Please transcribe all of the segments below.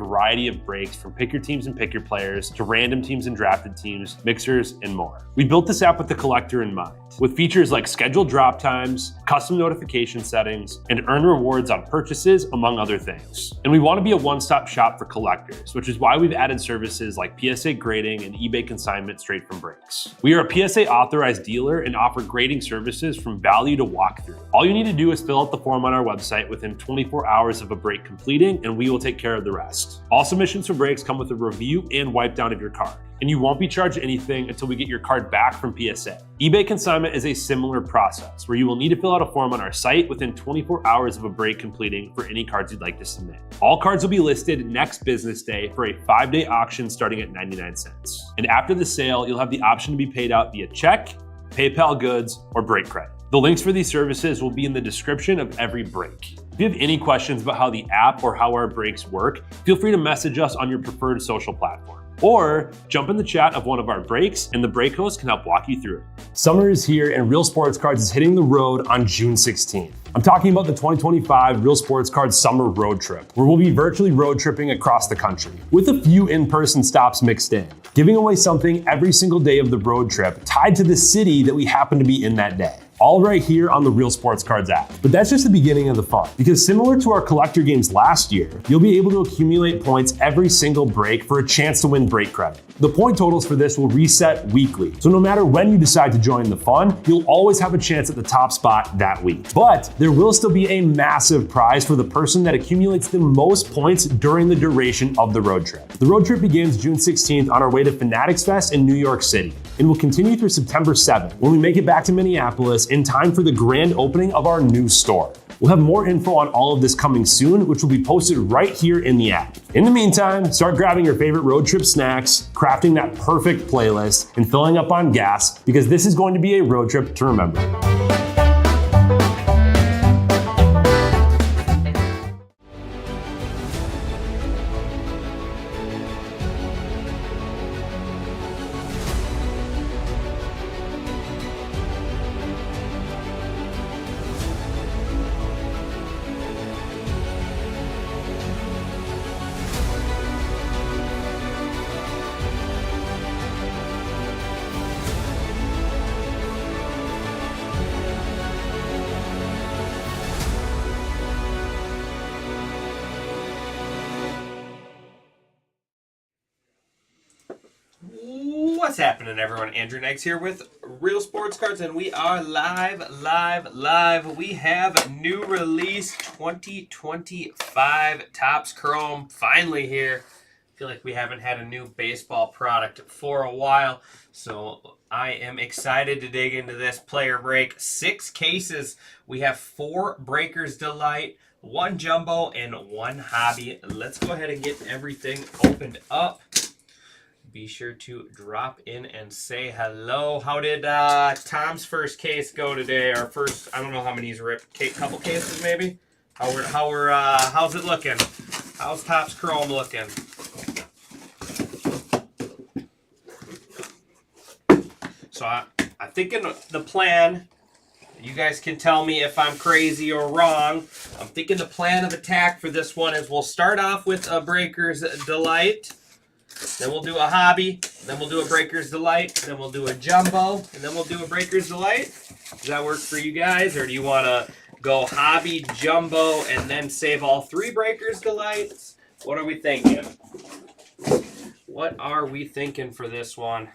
variety of brakes from pick your teams and pick your players to random teams and drafted teams, mixers, and more. We built this app with the collector in mind, with features like scheduled drop times, custom notification settings, and earn rewards on purchases, among other things. And we want to be a one-stop shop for collectors, which is why we've added services like PSA grading and eBay consignment straight from brakes. We are a PSA authorized dealer and offer grading services from value to walkthrough. All you need to do is fill out the form on our website within 24 hours of a break completing, and we will take care of the rest. All submissions for breaks come with a review and wipe down of your card, and you won't be charged anything until we get your card back from PSA. eBay consignment is a similar process where you will need to fill out a form on our site within 24 hours of a break completing for any cards you'd like to submit. All cards will be listed next business day for a 5-day auction starting at 99 cents. And after the sale, you'll have the option to be paid out via check, PayPal goods, or break credit. The links for these services will be in the description of every break. If you have any questions about how the app or how our breaks work, feel free to message us on your preferred social platform. Or jump in the chat of one of our breaks and the break host can help walk you through it. Summer is here and Real Sports Cards is hitting the road on June 16th. I'm talking about the 2025 Real Sports Cards Summer Road Trip, where we'll be virtually road tripping across the country, with a few in-person stops mixed in, giving away something every single day of the road trip tied to the city that we happen to be in that day. All right here on the Real Sports Cards app. But that's just the beginning of the fun, because similar to our collector games last year, you'll be able to accumulate points every single break for a chance to win break credit. The point totals for this will reset weekly, so no matter when you decide to join the fun, you'll always have a chance at the top spot that week. But there will still be a massive prize for the person that accumulates the most points during the duration of the road trip. The road trip begins June 16th on our way to Fanatics Fest in New York City, and will continue through September 7th when we make it back to Minneapolis in time for the grand opening of our new store. We'll have more info on all of this coming soon, which will be posted right here in the app. In the meantime, start grabbing your favorite road trip snacks, crafting that perfect playlist, and filling up on gas, because this is going to be a road trip to remember. What's happening, everyone? Andrew Neggs here with Real Sports Cards, and we are live. We have new release 2025 Topps Chrome finally here. I feel like we haven't had a new baseball product for a while, so I am excited to dig into this player break. 6 cases. We have 4 Breakers Delight, 1 Jumbo, and 1 Hobby. Let's go ahead and get everything opened up. Be sure to drop in and say hello. How did Tom's first case go today? Our first, I don't know how many he's ripped. Couple cases maybe? How's it looking? How's Topps Chrome looking? So I'm thinking the plan, you guys can tell me if I'm crazy or wrong. I'm thinking the plan of attack for this one is we'll start off with a Breakers Delight. Then we'll do a Hobby, then we'll do a Breakers Delight, then we'll do a Jumbo, and then we'll do a Breakers Delight. Does that work for you guys, or do you want to go Hobby, Jumbo, and then save all 3 Breakers Delights? What are we thinking? What are we thinking for this one?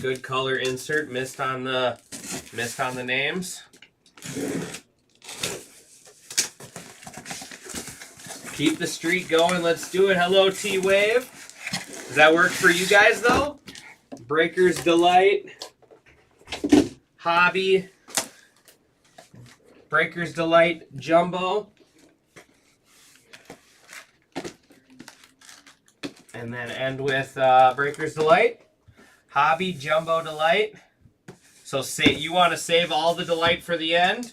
Good color insert. Missed on the names. Keep the streak going. Let's do it. Hello, T-Wave. Does that work for you guys though? Breakers Delight, Hobby, Breakers Delight, Jumbo, and then end with Breakers Delight. Hobby, Jumbo, Delight. So you want to save all the Delight for the end?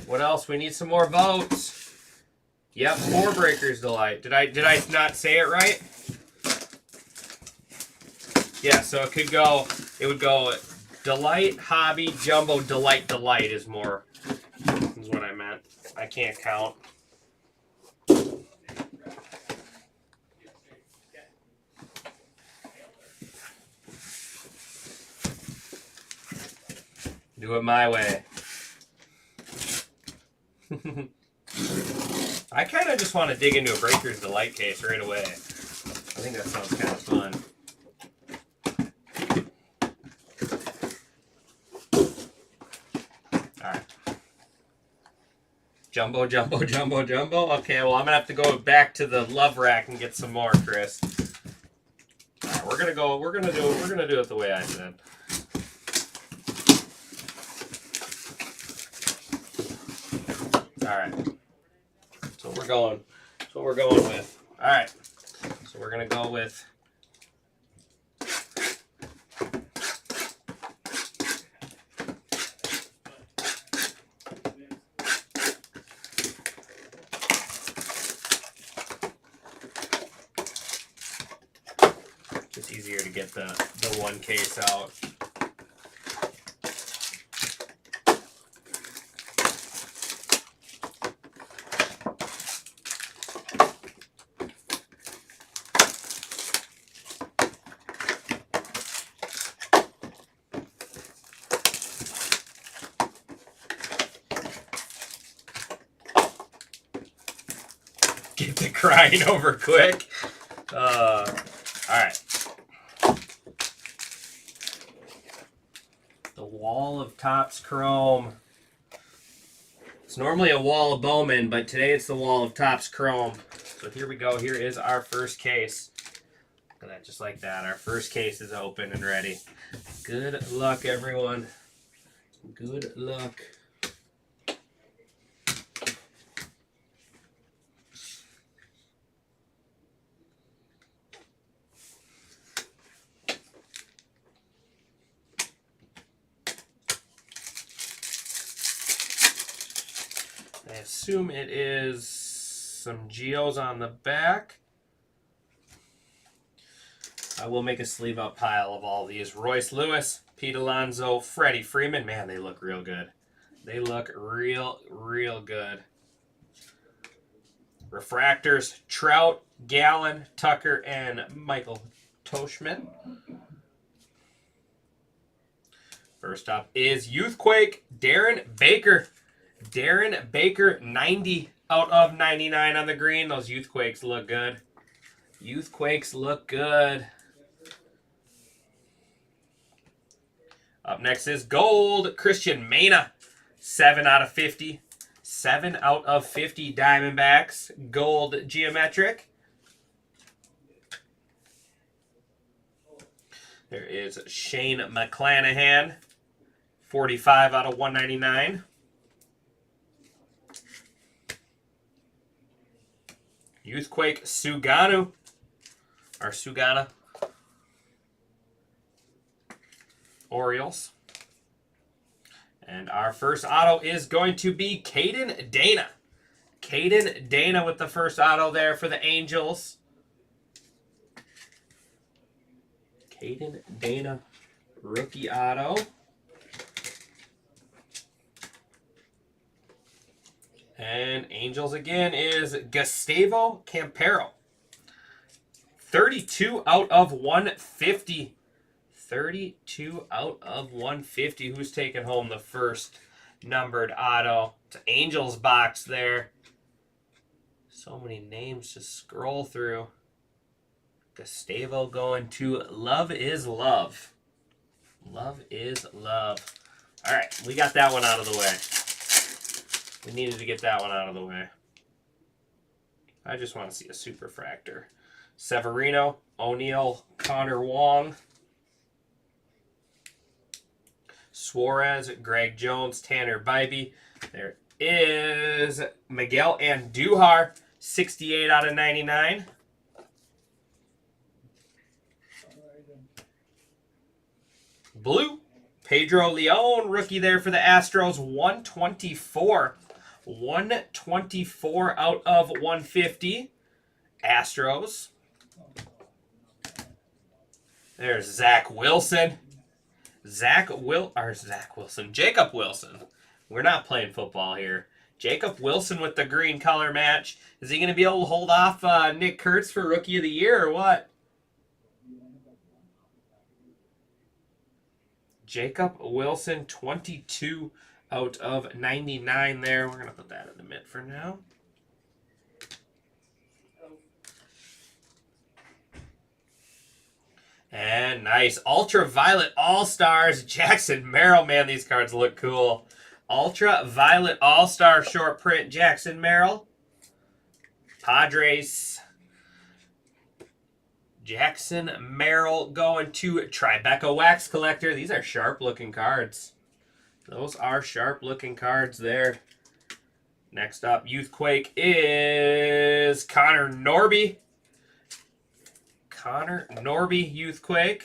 What else? We need some more votes. Yep, 4 Breakers Delight. Did I not say it right? Yeah, so it would go Delight, Hobby, Jumbo, Delight, Delight is what I meant. I can't count. Do it my way. I kind of just want to dig into a Breakers Delight case right away. I think that sounds kind of fun. Alright. Jumbo, Jumbo, Jumbo, Jumbo. Okay, well I'm gonna have to go back to the love rack and get some more, Chris. Alright, we're gonna do it the way I said. Alright. That's what we're going with. Alright. So we're gonna go with it's easier to get the one case out. Get the crying over quick. All right. The Wall of Topps Chrome. It's normally a Wall of Bowman, but today it's the Wall of Topps Chrome. So here we go. Here is our first case. Look at that, just like that. Our first case is open and ready. Good luck, everyone. Good luck. I assume it is some Geos on the back. I will make a sleeve up pile of all these. Royce Lewis, Pete Alonso, Freddie Freeman. Man, they look real good. They look real good. Refractors, Trout, Gallen, Tucker, and Michael Toshman. First up is Youthquake, Darren Baker. Darren Baker, 90 out of 99 on the green. Those Youthquakes look good. Youthquakes look good. Up next is Gold, Christian Mena, 7 out of 50. 7 out of 50 Diamondbacks. Gold Geometric. There is Shane McClanahan, 45 out of 199. Youthquake Suganu, or Sugana. Orioles. And our first auto is going to be Caden Dana. Caden Dana with the first auto there for the Angels. Caden Dana, rookie auto. And Angels again is Gustavo Campero. 32 out of 150. 32 out of 150. Who's taking home the first numbered auto? It's an Angels box there. So many names to scroll through. Gustavo going to Love is Love. Love is Love. All right, we got that one out of the way. We needed to get that one out of the way. I just want to see a superfractor. Severino, O'Neill, Connor Wong. Suarez, Greg Jones, Tanner Bybee. There is Miguel Andujar, 68 out of 99. Blue, Pedro Leon, rookie there for the Astros, 124. 124 out of 150. Astros. There's Zach Wilson. Jacob Wilson. We're not playing football here. Jacob Wilson with the green color match. Is he going to be able to hold off Nick Kurtz for Rookie of the Year or what? Jacob Wilson, 22 out of 99 there. We're going to put that in the mid for now. And nice. Ultraviolet All-Stars. Jackson Merrill. Man, these cards look cool. Ultraviolet All-Star short print. Jackson Merrill. Padres. Jackson Merrill going to Tribeca Wax Collector. These are sharp-looking cards. Those are sharp-looking cards there. Next up, Youthquake is Connor Norby. Connor Norby, Youthquake.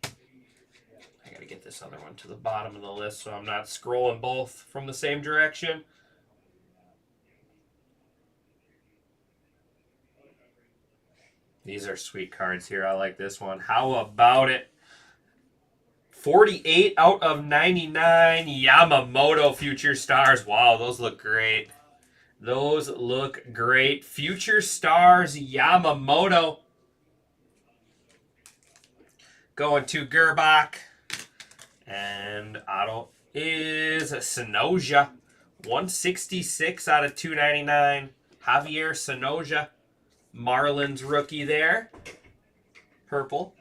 I gotta get this other one to the bottom of the list so I'm not scrolling both from the same direction. These are sweet cards here. I like this one. How about it? 48 out of 99 Yamamoto Future Stars. Wow, those look great. Those look great. Future Stars Yamamoto. Going to Gerbach. And auto is Sonoja. 166 out of 299. Javier Sonoja. Marlins rookie there. Purple.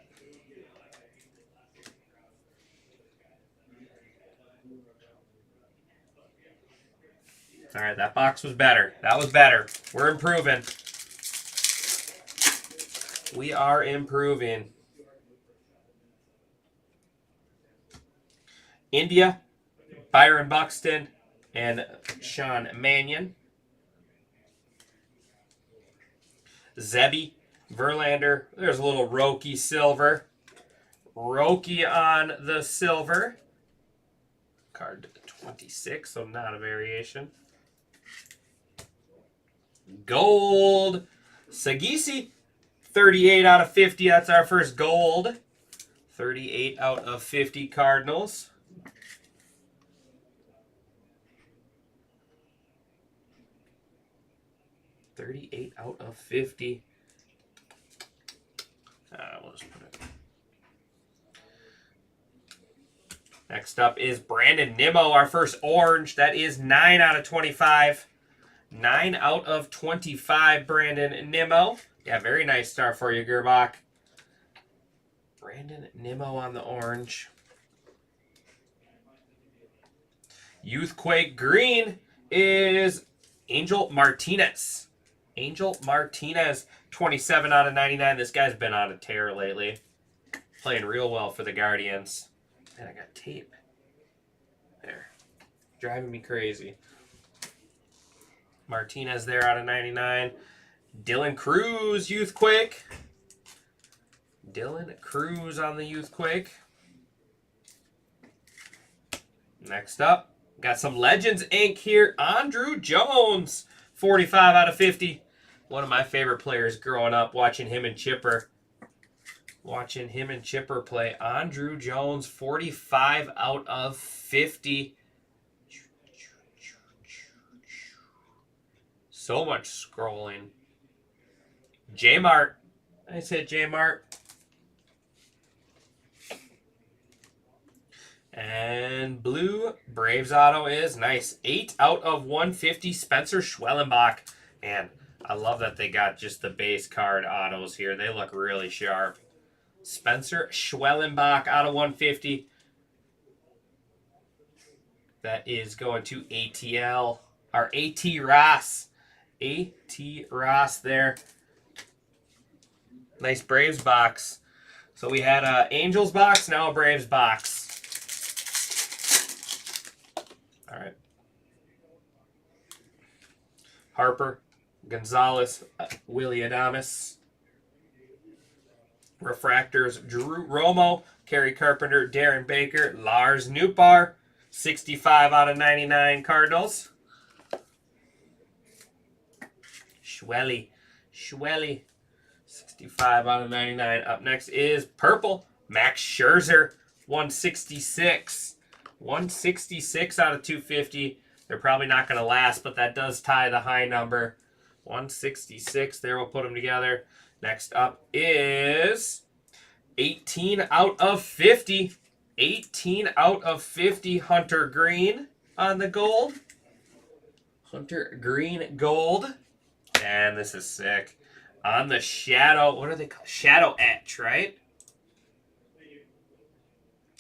All right, that box was better. That was better. We're improving. We are improving. India, Byron Buxton, and Sean Mannion. Zebby, Verlander. There's a little Roki silver. Roki on the silver. Card 26, so not a variation. Gold. Sagisi, 38 out of 50. That's our first gold. 38 out of 50 Cardinals. $38 out of 50. We'll just put it. Next up is Brandon Nimmo, our first orange. That is 9 out of 25. 9 out of 25, Brandon Nimmo. Yeah, very nice start for you, Gerbach. Brandon Nimmo on the orange. Youthquake green is Angel Martinez. Angel Martinez, 27 out of 99. This guy's been on a tear lately. Playing real well for the Guardians. And I got tape. There. Driving me crazy. Martinez there out of 99. Dylan Cruz, Youthquake. Dylan Cruz on the Youthquake. Next up, got some Legends ink here. Andrew Jones, 45 out of 50. One of my favorite players growing up, watching him and Chipper. Watching him and Chipper play. Andrew Jones, 45 out of 50. So much scrolling. J-Mart. Nice hit, J-Mart. And blue Braves auto is nice. 8 out of 150, Spencer Schwellenbach. And I love that they got just the base card autos here. They look really sharp. Spencer Schwellenbach out of 150. That is going to ATL. Our A.T. Ross. A.T. Ross there. Nice Braves box. So we had a Angels box, now a Braves box. All right. Harper, Gonzalez, Willie Adames. Refractors, Drew Romo, Kerry Carpenter, Darren Baker, Lars Nootbaar, 65 out of 99 Cardinals. Schwelly. 65 out of 99. Up next is purple. Max Scherzer. 166. 166 out of 250. They're probably not going to last, but that does tie the high number. 166. There, we'll put them together. Next up is 18 out of 50. 18 out of 50. Hunter Green on the gold. Hunter Green gold. And this is sick. On the shadow, what are they called? Shadow Etch, right?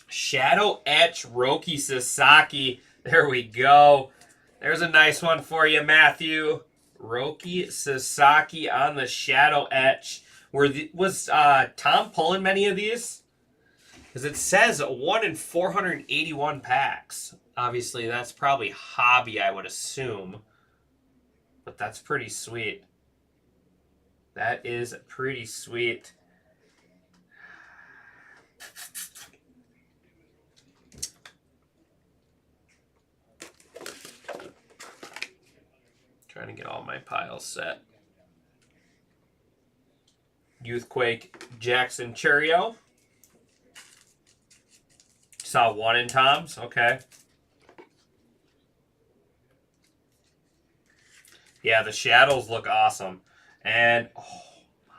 Shadow Etch Roki Sasaki. There we go. There's a nice one for you, Matthew. Roki Sasaki on the Shadow Etch. Was Tom pulling many of these? Because it says 1 in 481 packs. Obviously, that's probably hobby, I would assume. But that's pretty sweet. That is pretty sweet. Trying to get all my piles set. Youthquake Jackson Churio. Saw 1 in Tom's. Okay. Yeah, the shadows look awesome. And, oh my.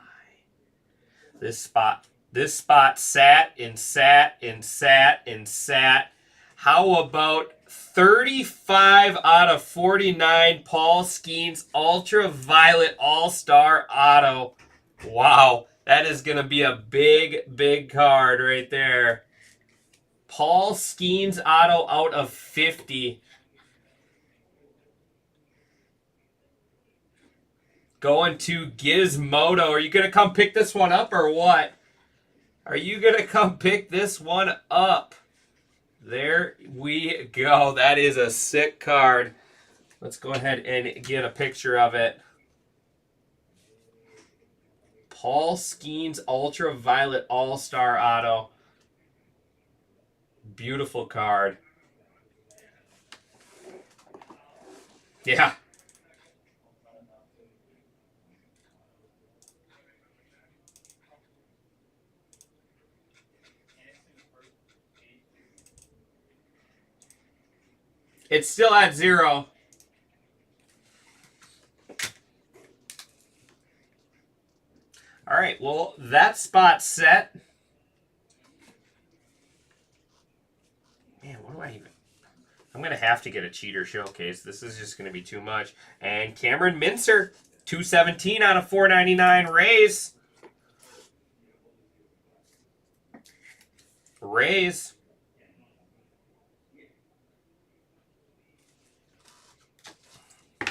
This spot sat and sat and sat and sat. How about 35 out of 49 Paul Skeens Ultraviolet All-Star Auto. Wow, that is going to be a big, big card right there. Paul Skeens Auto out of 50. Going to Gizmodo. Are you going to come pick this one up or what? Are you going to come pick this one up? There we go. That is a sick card. Let's go ahead and get a picture of it. Paul Skeens Ultraviolet All-Star Auto. Beautiful card. Yeah. It's still at 0. All right, well, that spot's set. Man, what do I even... I'm going to have to get a cheater showcase. This is just going to be too much. And Cameron Mincer, 217 out of 499 Rays. Rays.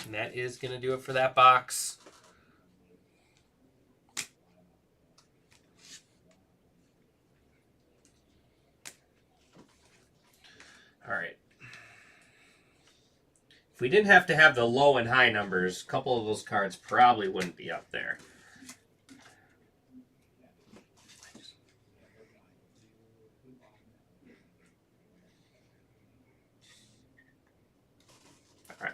And that is going to do it for that box. All right. If we didn't have to have the low and high numbers, a couple of those cards probably wouldn't be up there. All right.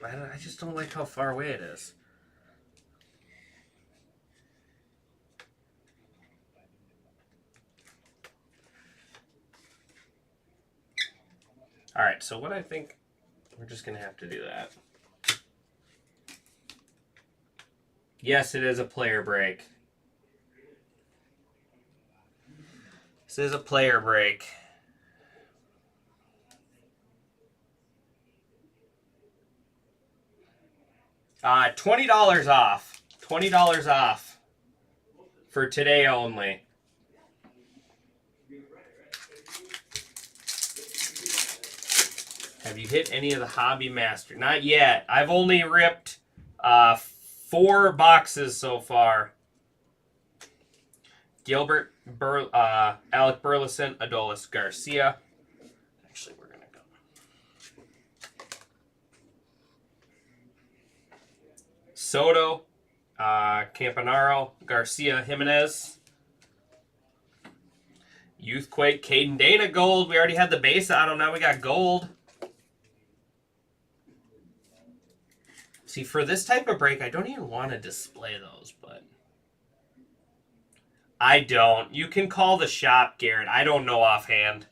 I just don't like how far away it is. All right, so what I think, we're just going to have to do that. Yes, it is a player break. This is a player break. $20 off. $20 off for today only. Have you hit any of the Hobby Master? Not yet. I've only ripped 4 boxes so far. Alec Burleson, Adolis Garcia. Actually, we're going to go. Soto, Campanaro, Garcia, Jimenez. Youthquake, Caden Dana gold. We already had the base auto. Now we got gold. See, for this type of break, I don't even want to display those, but I don't. You can call the shop, Garrett. I don't know offhand.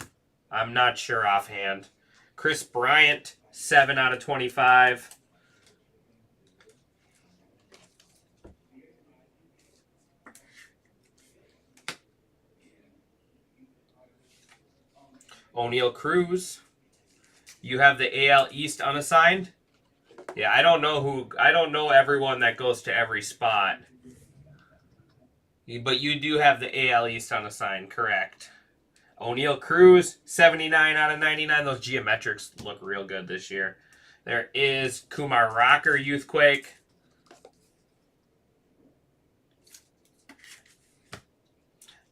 I'm not sure offhand. Chris Bryant, 7 out of 25. O'Neal Cruz. You have the AL East unassigned. Yeah, I don't know everyone that goes to every spot. But you do have the AL East unassigned, correct. O'Neal Cruz, 79 out of 99. Those geometrics look real good this year. There is Kumar Rocker, Youthquake.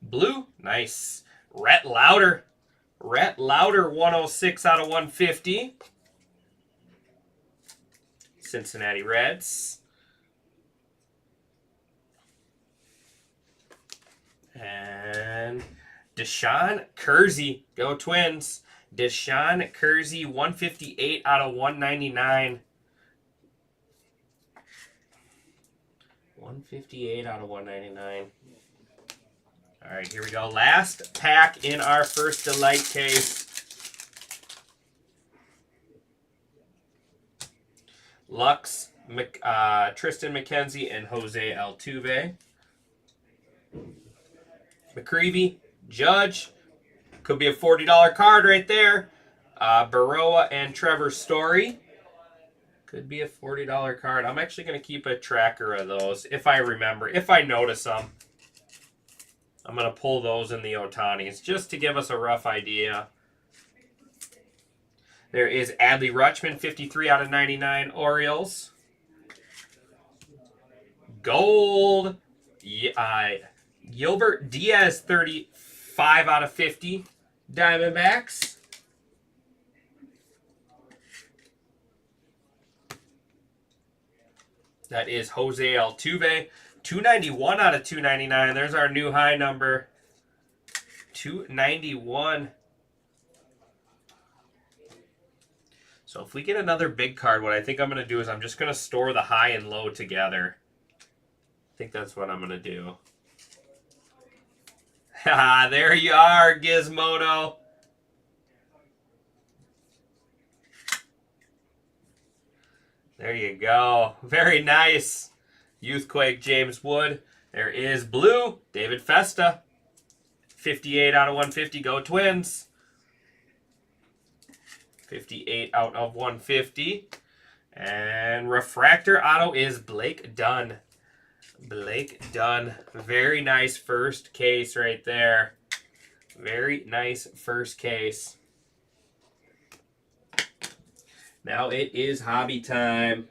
Blue, nice. Rhett Lauder. Rhett Lauder, 106 out of 150. Cincinnati Reds. And Deshaun Kersey, go Twins. Deshaun Kersey, 158 out of 199. 158 out of 199. All right, here we go. Last pack in our first Delight case. Lux, Tristan McKenzie, and Jose Altuve. McCreevy, Judge. Could be a $40 card right there. Baroa and Trevor Story. Could be a $40 card. I'm actually going to keep a tracker of those if I remember. If I notice them, I'm going to pull those in the Otanis just to give us a rough idea. There is Adley Rutschman, 53 out of 99 Orioles. Gold. Gilbert Diaz, 35 out of 50 Diamondbacks. That is Jose Altuve, 291 out of 299. There's our new high number, 291. So if we get another big card, what I think I'm going to do is I'm just going to store the high and low together. I think that's what I'm going to do. Ha, there you are, Gizmodo. There you go. Very nice. Youthquake, James Wood. There is blue, David Festa. 58 out of 150, go Twins. 58 out of 150. And refractor auto is Blake Dunn. Blake Dunn. Very nice first case right there. Very nice first case. Now it is hobby time.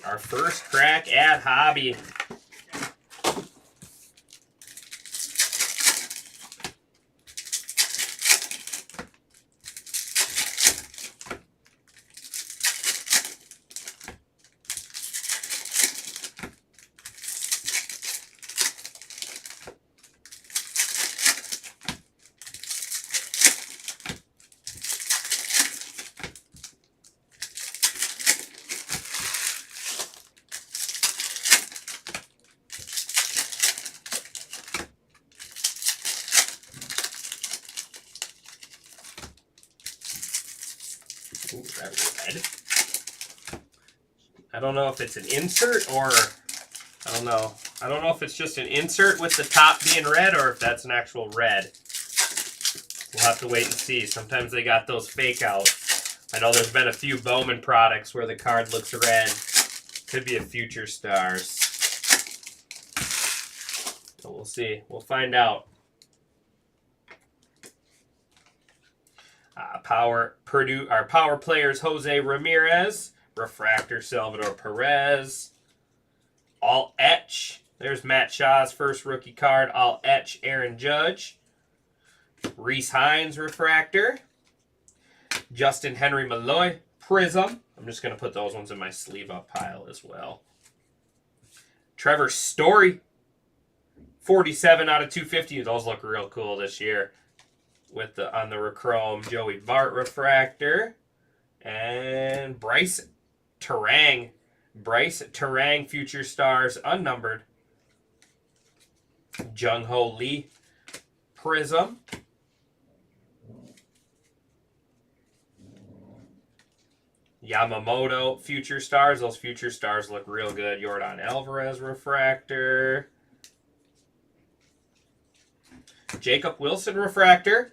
Our first crack at hobby. Ooh, that's red. I don't know if it's an insert or I don't know. I don't know if it's just an insert with the top being red or if that's an actual red. We'll have to wait and see. Sometimes they got those fake out. I know there's been a few Bowman products where the card looks red. Could be a Future Stars. So we'll see. We'll find out. Power players Jose Ramirez, refractor Salvador Perez. All etch. There's Matt Shaw's first rookie card. All etch Aaron Judge. Reese Hines refractor. Justin Henry Malloy Prism. I'm just going to put those ones in my sleeve up pile as well. Trevor Story. 47 out of 250. Those look real cool this year. With the on the Rechrome Joey Bart refractor. And Bryce Terang. Bryce Terang Future Stars unnumbered. Jung Ho Lee Prism. Yamamoto Future Stars. Those Future Stars look real good. Yordan Alvarez refractor. Jacob Wilson refractor.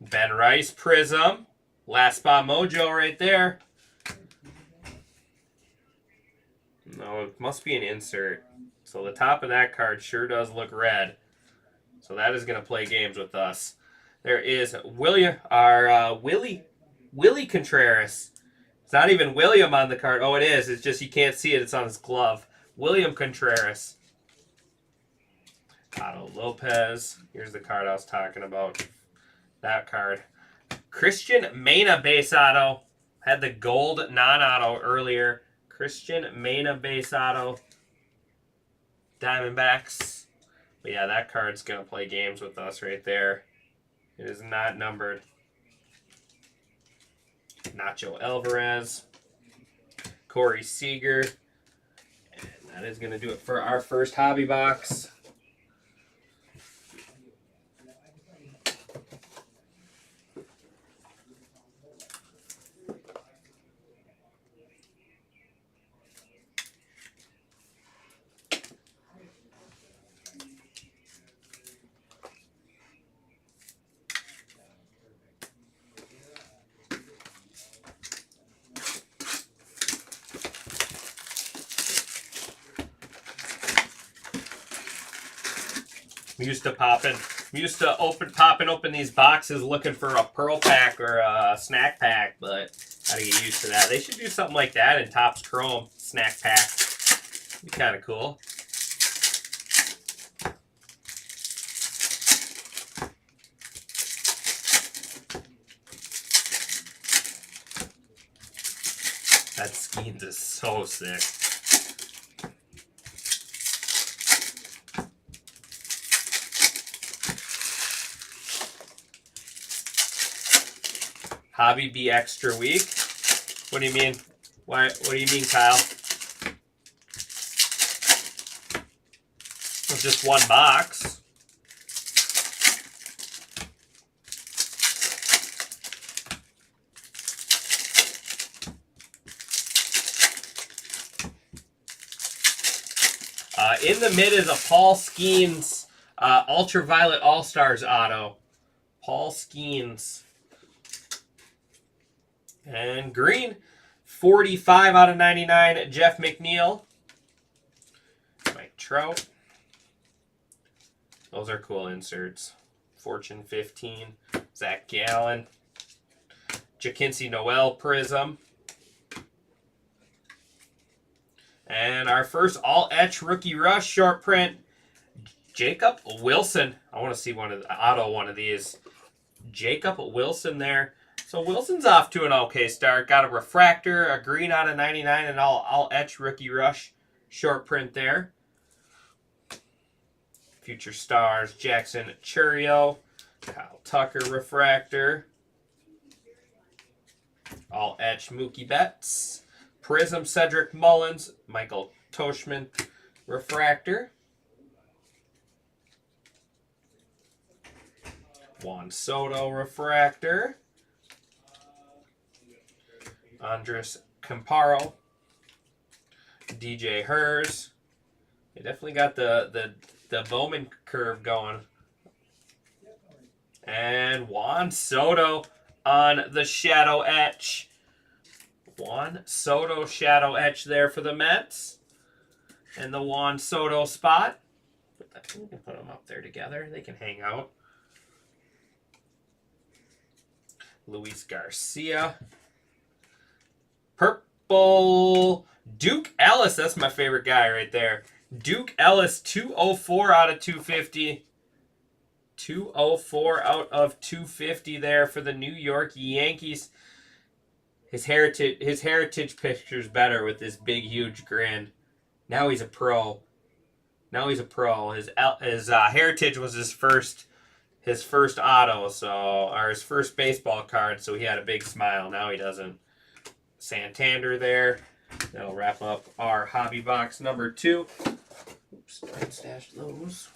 Ben Rice Prism. Last spot mojo right there. No, it must be an insert. So the top of that card sure does look red. So that is going to play games with us. There is Willie Contreras. It's not even William on the card. Oh, it is. It's just you can't see it. It's on his glove. William Contreras. Otto Lopez. Here's the card I was talking about. That card. Christian Mena base auto. Had the gold non-auto earlier. Christian Mena base auto. Diamondbacks. But yeah, that card's going to play games with us right there. It is not numbered. Nacho Alvarez. Corey Seager. And that is going to do it for our first hobby box. We used to popping open these boxes looking for a pearl pack or a snack pack, but gotta get used to that. They should do something like that in Topps Chrome snack pack. Be kind of cool. That Skeens is so sick. Hobby be extra weak? What do you mean? Why? What do you mean, Kyle? It's just one box. In the mid is a Paul Skeens Ultraviolet All-Stars auto. Paul Skeens. And green, 45 out of 99, Jeff McNeil. Mike Trout. Those are cool inserts. Fortune 15, Zach Gallen. Jackinsey Noel Prism. And our first all-etch rookie rush short print, Jacob Wilson. I want to see one of these. Jacob Wilson there. So Wilson's off to an okay start. Got a refractor, a green out of 99, and all etch rookie rush short print there. Future Stars, Jackson Churio, Kyle Tucker refractor. All etch Mookie Betts. Prism Cedric Mullins, Michael Toshman refractor. Juan Soto refractor. Andres Camparo, DJ Hers. They definitely got the Bowman curve going. And Juan Soto on the shadow etch. Juan Soto shadow etch there for the Mets. And the Juan Soto spot. We can put them up there together. They can hang out. Luis Garcia. Purple Duke Ellis. That's my favorite guy right there. Duke Ellis, 204 out of 250. 204 out of 250 there for the New York Yankees. His heritage picture's better with this big, huge grin. Now he's a pro. His heritage was his first auto, or his first baseball card, so he had a big smile. Now he doesn't. Santander there. That'll wrap up our hobby box number 2. Oops, I stashed those.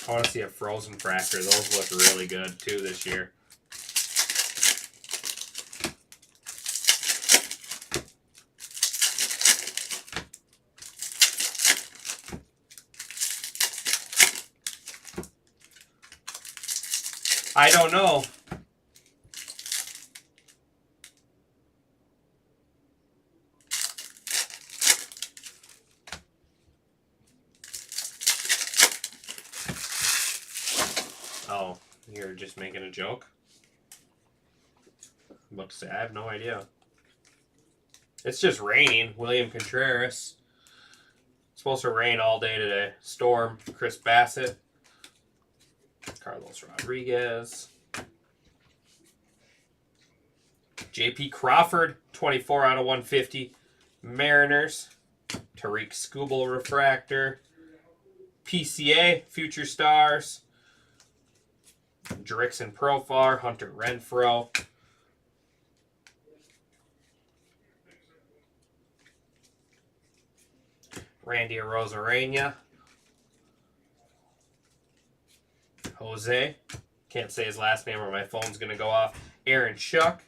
I want to see a frozen fractor. Those look really good too this year. I don't know. Oh, you're just making a joke? I'm about to say, I have no idea. It's just raining. William Contreras. It's supposed to rain all day today. Storm. Chris Bassett. Carlos Rodriguez. J.P. Crawford, 24 out of 150. Mariners. Tariq Skubal refractor. PCA, Future Stars. Jurickson Profar, Hunter Renfroe. Randy Arozarena. Jose. Can't say his last name or my phone's going to go off. Aaron Shuck.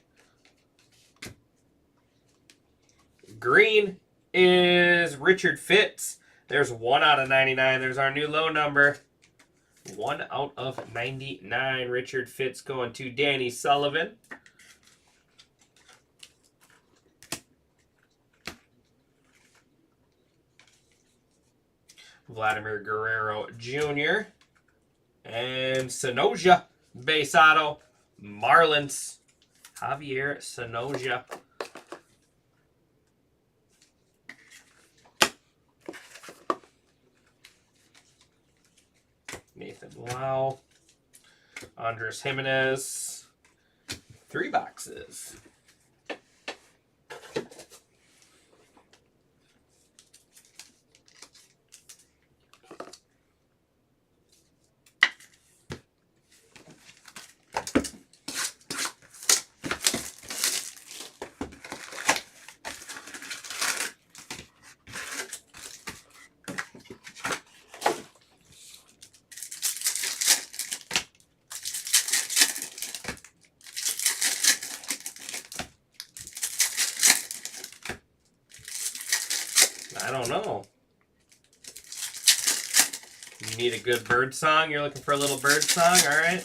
Green is Richard Fitz. There's 1 out of 99. There's our new low number. 1 out of 99. Richard Fitz going to Danny Sullivan. Vladimir Guerrero Jr. And Sonoja base auto. Marlins. Javier Sonoja. Nathan Lau. Andres Jimenez. 3 boxes. I don't know. You need a good bird song? You're looking for a little bird song? All right.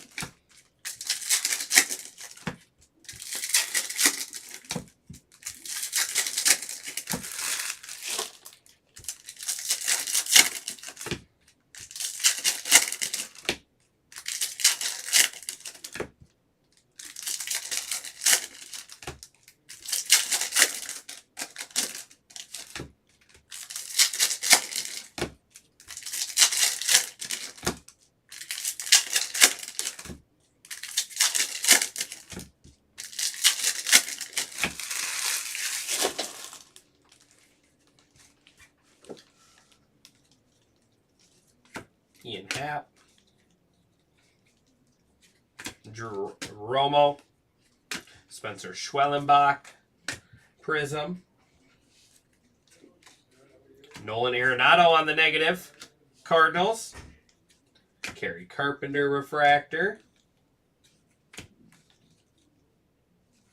Ian Happ. Romo. Spencer Schwellenbach, Prism. Nolan Arenado on the negative, Cardinals. Kerry Carpenter refractor.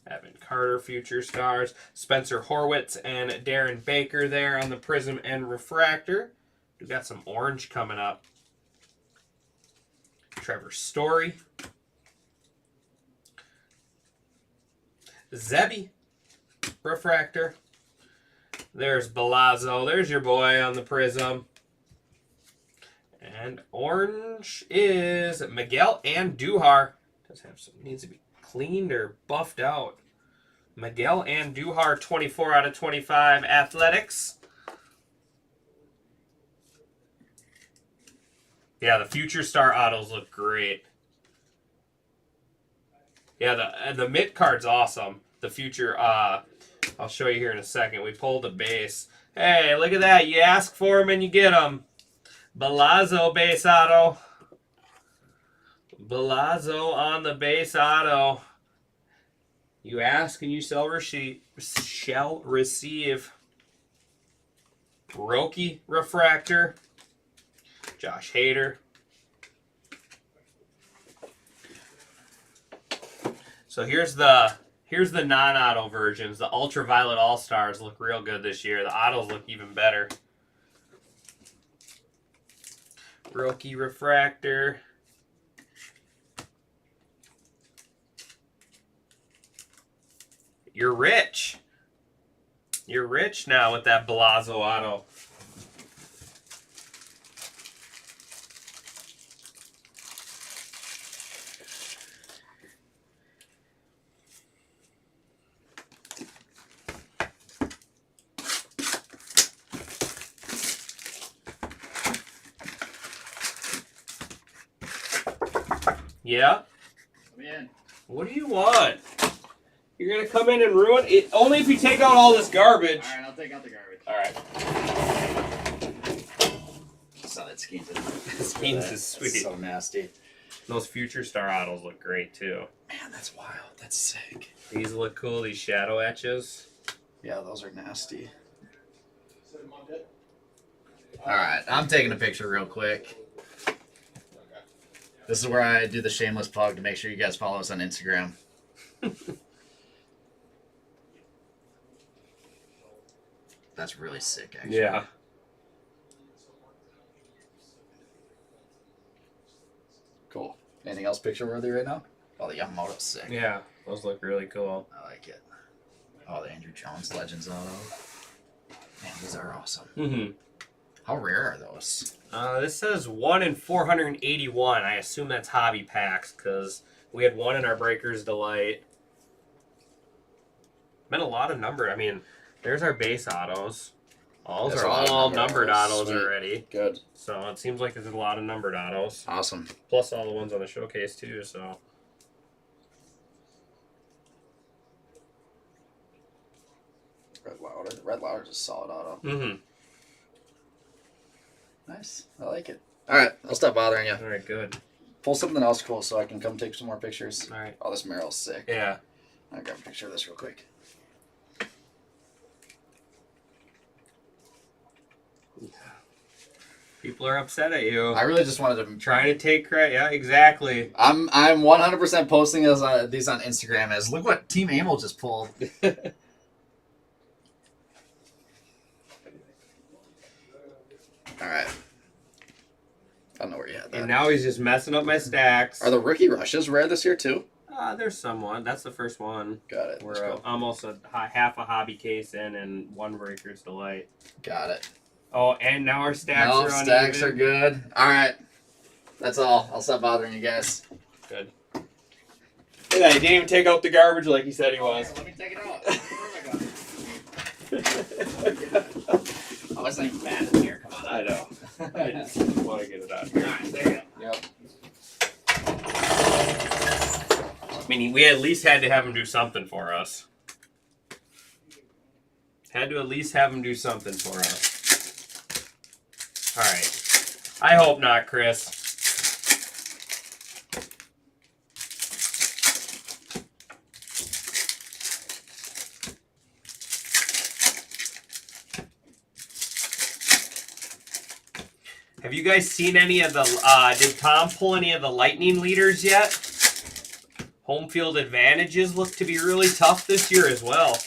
Evan Carter Future Stars. Spencer Horwitz and Darren Baker there on the Prism and refractor. We've got some orange coming up. Trevor Story. Zebby refractor. There's Balazzo. There's your boy on the Prism. And orange is Miguel Andujar. Does have some, needs to be cleaned or buffed out. Miguel Andujar, 24 out of 25 Athletics. Yeah, the Future Star autos look great. Yeah, the mid card's awesome. The Future, I'll show you here in a second. We pulled the base. Hey, look at that. You ask for them and you get them. Balazzo base auto. Balazzo on the base auto. You ask and you shall receive. Roki refractor. Josh Hader. So here's the non-auto versions. The Ultraviolet All-Stars look real good this year. The autos look even better. Roki refractor. You're rich. You're rich now with that Balazzo auto. Yeah? Come in. What do you want? You're going to come in and ruin it? Only if you take out all this garbage. Alright, I'll take out the garbage. Alright. I saw that Skeens in Skeens is sweet. It's so nasty. Those Future Star autos look great too. Man, that's wild. That's sick. These look cool, these shadow etches. Yeah, those are nasty. Alright, I'm taking a picture real quick. This is where I do the shameless plug to make sure you guys follow us on Instagram. That's really sick, actually. Yeah. Cool. Anything else picture worthy right now? Oh, the Yamamoto's sick. Yeah, those look really cool. I like it. Oh, the Andrew Jones Legends auto. Man, these are awesome. Mm-hmm. How rare are those? This says 1 in 481. I assume that's hobby packs because we had one in our Breakers Delight. Been a lot of numbered. I mean, there's our base autos. All There's are a lot of all numbered numbered autos. autos Sweet. already. Good. So it seems like there's a lot of numbered autos. Awesome. Plus all the ones on the showcase too. So Red Louder's a solid auto. mm-hmm. Nice. I like it. All right, I'll stop bothering you. All right, good. Pull something else cool so I can come take some more pictures. All right. Oh, this Merrill's sick. Yeah. I'll grab a picture of this real quick. People are upset at you. I really just wanted to Trying to take credit. Yeah, exactly. I'm 100% posting these on Instagram as look what Team Amel just pulled. All right. I don't know where you had that. And now he's just messing up my stacks. Are the rookie rushes rare this year too? There's someone. That's the first one. Got it. Let's We're go. almost half a hobby case in and one Breaker's Delight. Got it. Oh, and now our stacks No, are uneven. stacks are good. All right. That's all. I'll stop bothering you guys. Good. Yeah, he didn't even take out the garbage like he said he was. Let me take it out. Oh, it's not even bad in here. Come on. I know. I just want to get it out here. All right, there you go. Yep. I mean, we at least had to have him do something for us. Had to at least have him do something for us. All right. I hope not, Chris. Have you guys seen any of the, did Tom pull any of the Lightning leaders yet? Home field advantages look to be really tough this year as well.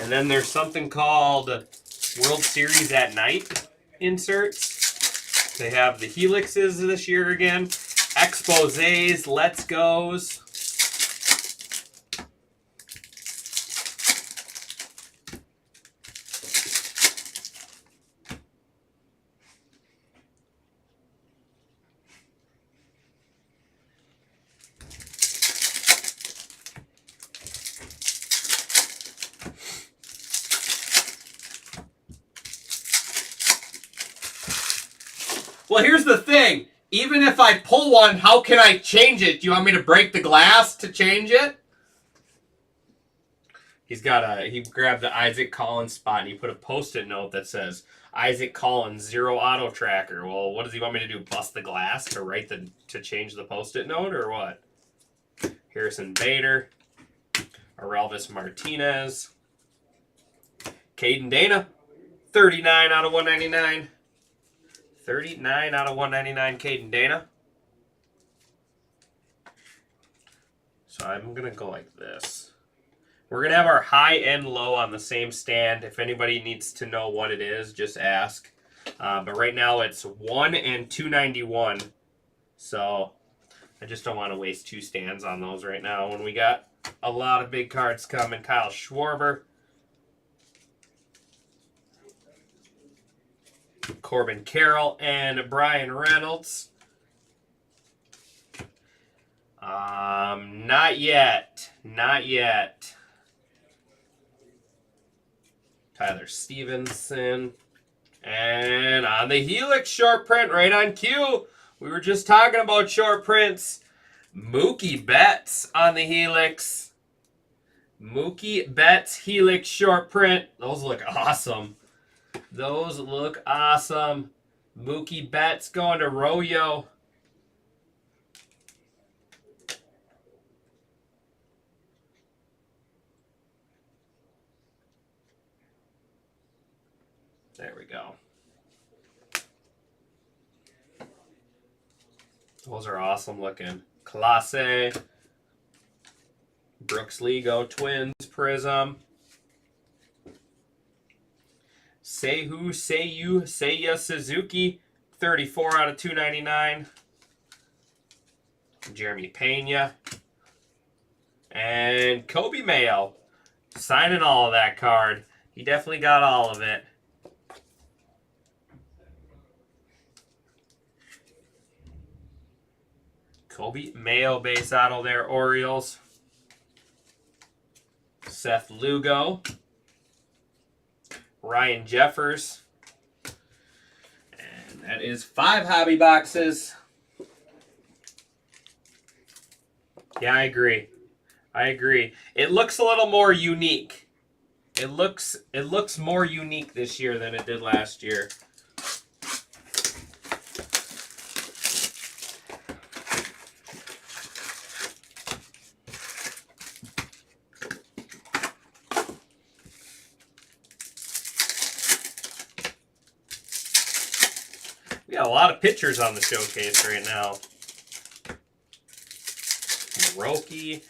And then there's something called World Series at Night inserts. They have the Helixes this year again. Exposés, Let's Goes. Well, here's the thing. Even if I pull one, how can I change it? Do you want me to break the glass to change it? He grabbed the Isaac Collins spot and he put a post-it note that says, Isaac Collins, 0 auto tracker. Well, what does he want me to do? Bust the glass to change the post-it note or what? Harrison Bader, Aurelvis Martinez, Caden Dana, 39 out of 199. 39 out of 199, Caden Dana. So I'm going to go like this. We're going to have our high and low on the same stand. If anybody needs to know what it is, just ask. But right now it's 1 and 291. So I just don't want to waste 2 stands on those right now when we got a lot of big cards coming. Kyle Schwarber. Corbin Carroll and Brian Reynolds. Not yet. Not yet. Tyler Stevenson. And on the Helix short print, right on cue. We were just talking about short prints. Mookie Betts on the Helix. Mookie Betts Helix short print. Those look awesome. Those look awesome. Mookie Betts going to Royo. There we go. Those are awesome looking. Clase. Brooks Lego Twins Prism. Seiya Suzuki, 34 out of 299. Jeremy Pena. And Kobe Mayo, signing all of that card. He definitely got all of it. Kobe Mayo base auto there, Orioles. Seth Lugo. Ryan Jeffers. And that is 5 hobby boxes. Yeah, I agree. I agree. It looks a little more unique. It looks more unique this year than it did last year. We got a lot of pictures on the showcase right now. Roki,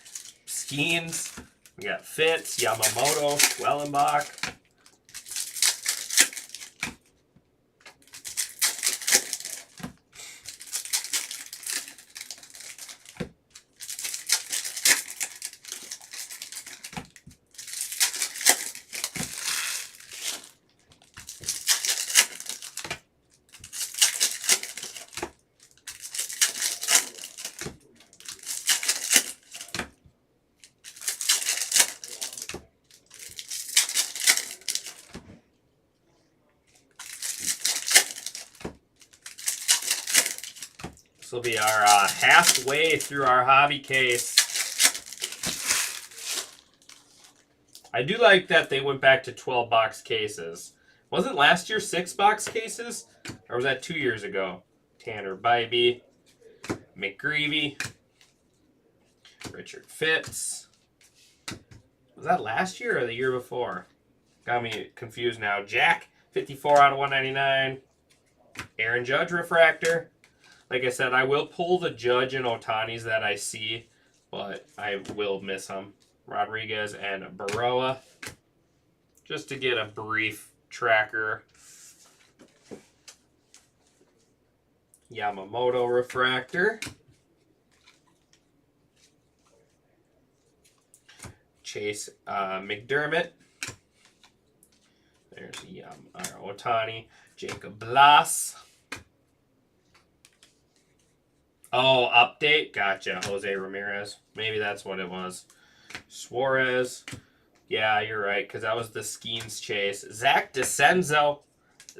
Skeens, we got Fitz, Yamamoto, Wellenbach. This will be our halfway through our hobby case. I do like that they went back to 12-box cases. Wasn't last year 6-box cases? Or was that 2 years ago? Tanner Bybee, McGreevy, Richard Fitz. Was that last year or the year before? Got me confused now. Jack, 54 out of 199. Aaron Judge refractor. Like I said, I will pull the Judge and Ohtani's that I see, but I will miss them. Rodriguez and Baroa. Just to get a brief tracker. Yamamoto refractor. Chase McDermott. There's Ohtani. Jacob Blas. Oh, update. Gotcha. Jose Ramirez. Maybe that's what it was. Suarez. Yeah, you're right, because that was the Skeens chase. Zach DeCenzo.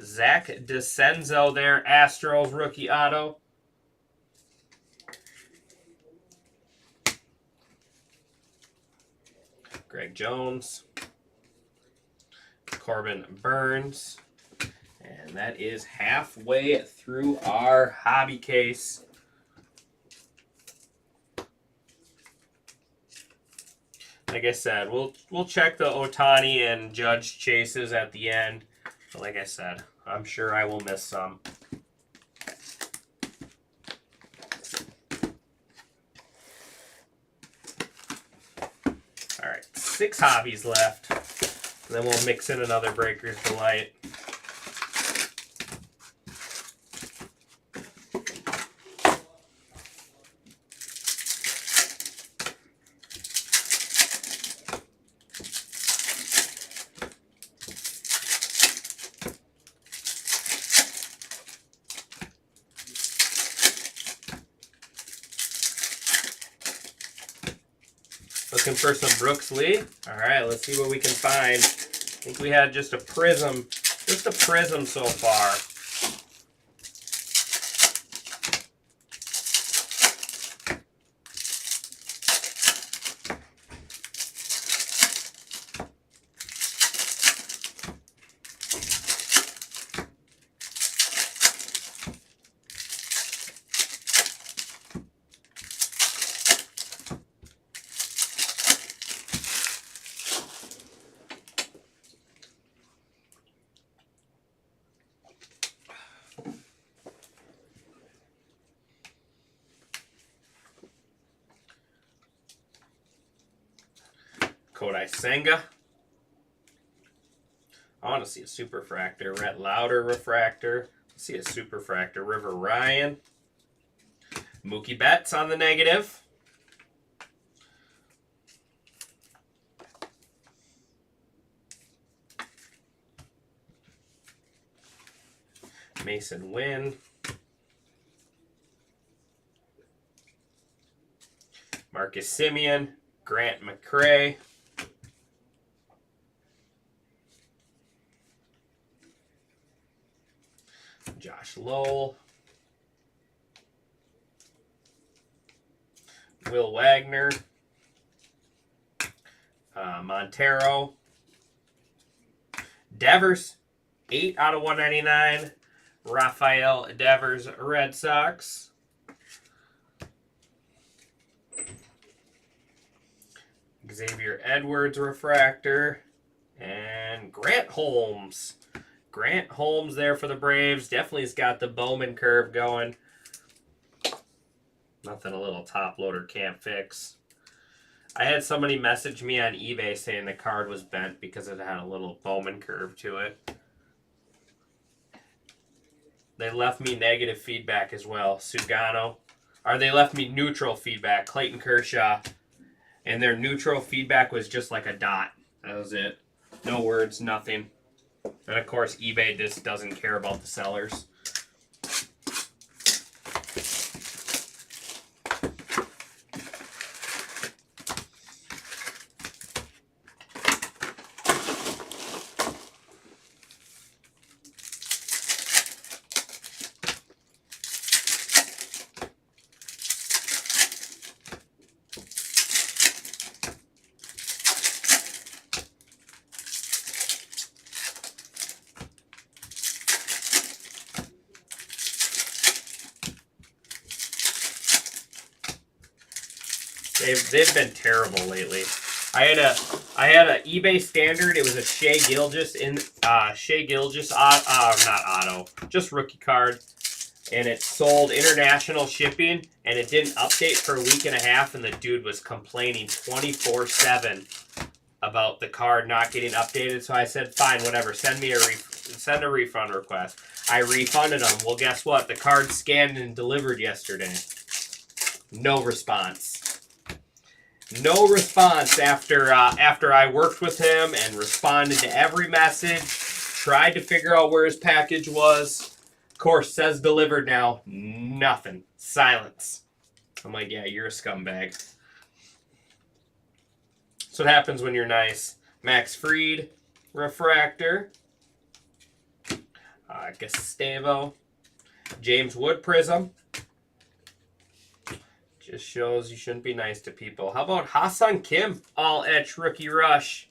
Zach DeCenzo there. Astros rookie auto. Greg Jones. Corbin Burns. And that is halfway through our hobby case. Like I said, we'll check the Ohtani and Judge chases at the end. But like I said, I'm sure I will miss some. All right, 6 hobbies left. And then we'll mix in another Breaker's Delight. Looking for some Brooks Lee. All right, let's see what we can find. I think we had just a prism so far. Kodai Senga. I want to see a super fractor. Rhett Lauder refractor. Let's see a super fractor. River Ryan. Mookie Betts on the negative. Mason Wynn. Marcus Semien. Grant McCray. Josh Lowell. Will Wagner. Montero. Devers. 8 out of 199. Rafael Devers, Red Sox. Xavier Edwards refractor. And Grant Holmes. Grant Holmes there for the Braves. Definitely has got the Bowman curve going. Nothing a little top loader can't fix. I had somebody message me on eBay saying the card was bent because it had a little Bowman curve to it. They left me negative feedback as well. Sugano. Or they left me neutral feedback. Clayton Kershaw. And their neutral feedback was just like a dot. That was it. No words, nothing. And of course, eBay just doesn't care about the sellers. They've been terrible lately. I had a eBay standard. It was a Shea Gilgeous not auto, just rookie card, and it sold international shipping, and it didn't update for a week and a half, and the dude was complaining 24/7 about the card not getting updated. So I said, fine, whatever, send a refund request. I refunded them. Well, guess what? The card scanned and delivered yesterday. No response. No response after I worked with him and responded to every message, tried to figure out where his package was. Of course, says delivered now. Nothing. Silence. I'm like, yeah, you're a scumbag. That's what happens when you're nice. Max Fried, Refractor. Gustavo. James Wood Prism. Just shows you shouldn't be nice to people. How about Ha-Seong Kim? All etch rookie rush.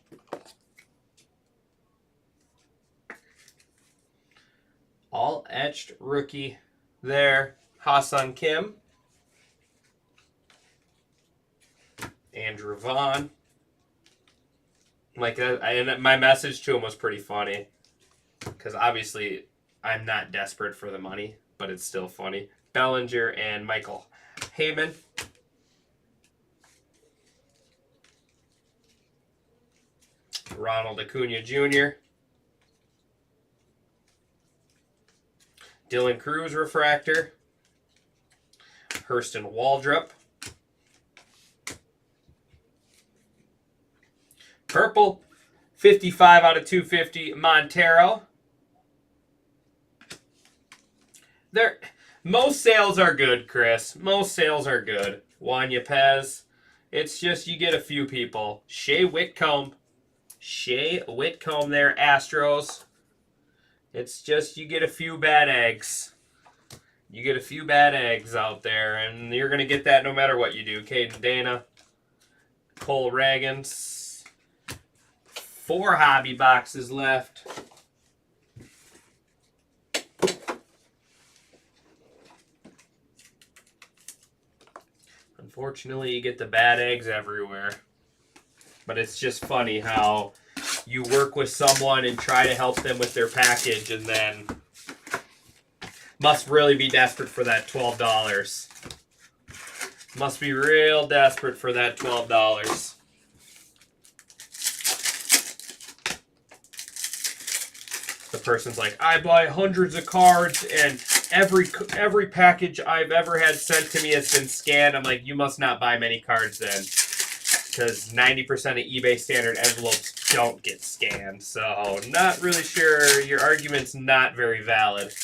All etched rookie there. Ha-Seong Kim. Andrew Vaughn. Like that, and my message to him was pretty funny. Because obviously I'm not desperate for the money, but it's still funny. Bellinger and Michael Heyman. Ronald Acuna Jr. Dylan Cruz Refractor. Hurston Waldrop. Purple, 55 out of 250, Montero. Most sales are good, Chris. Most sales are good. Juan Yepez. It's just you get a few people. Shea Whitcomb. Shea Whitcomb there, Astros. It's just you get a few bad eggs. You get a few bad eggs out there, and you're going to get that no matter what you do. Caden Dana. Cole Ragans. 4 hobby boxes left. Unfortunately, you get the bad eggs everywhere. But it's just funny how you work with someone and try to help them with their package and then must really be desperate for that $12. Must be real desperate for that $12. The person's like, I buy hundreds of cards and every package I've ever had sent to me has been scanned. I'm like, you must not buy many cards then. Because 90% of eBay standard envelopes don't get scanned. So not really sure. Your argument's not very valid.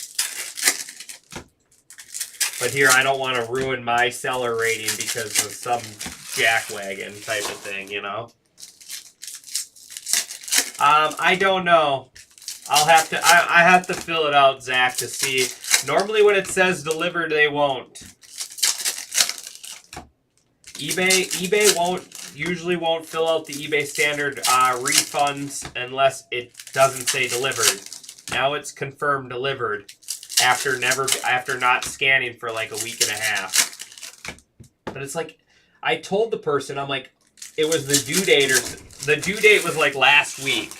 But here, I don't want to ruin my seller rating because of some jackwagon type of thing, you know? I don't know. I'll have to. I have to fill it out, Zach, to see. Normally, when it says delivered, they won't. eBay usually won't fill out the eBay standard refunds unless it doesn't say delivered. Now it's confirmed delivered after not scanning for like a week and a half. But it's like I told the person, I'm like, it was the due date the due date was like last week.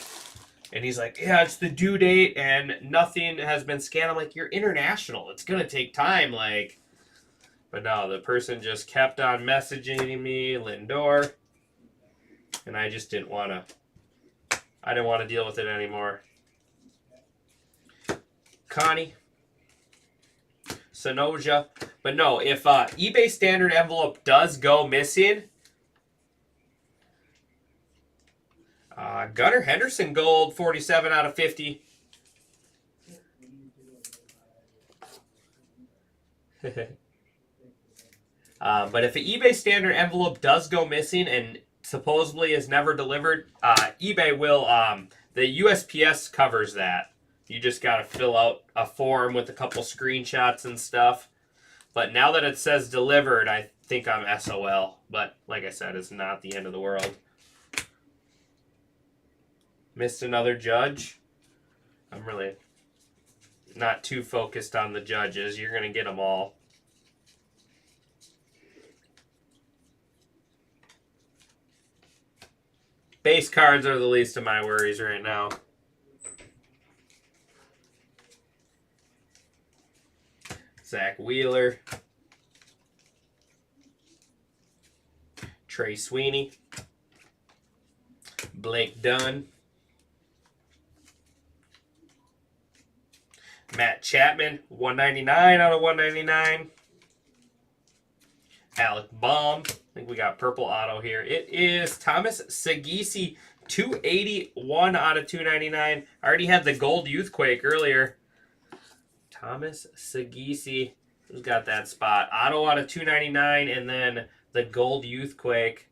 And he's like, yeah, it's the due date and nothing has been scanned. I'm like, you're international. It's going to take time. Like, but no, the person just kept on messaging me, Lindor. And I just didn't want to deal with it anymore. Connie. Sonoja. But no, if eBay standard envelope does go missing, Gunnar Henderson gold, 47 out of 50. But if an eBay standard envelope does go missing and supposedly is never delivered, eBay will, the USPS covers that. You just got to fill out a form with a couple screenshots and stuff. But now that it says delivered, I think I'm SOL. But like I said, it's not the end of the world. Missed another judge. I'm really not too focused on the judges. You're going to get them all. Base cards are the least of my worries right now. Zach Wheeler. Trey Sweeney. Blake Dunn. Matt Chapman, 199 out of 199. Alec Baum. I think we got purple auto here. It is Thomas Sagisi, 281 out of 299. I already had the gold Youthquake earlier. Thomas Sagisi, who's got that spot? Auto out of 299, and then the gold Youthquake.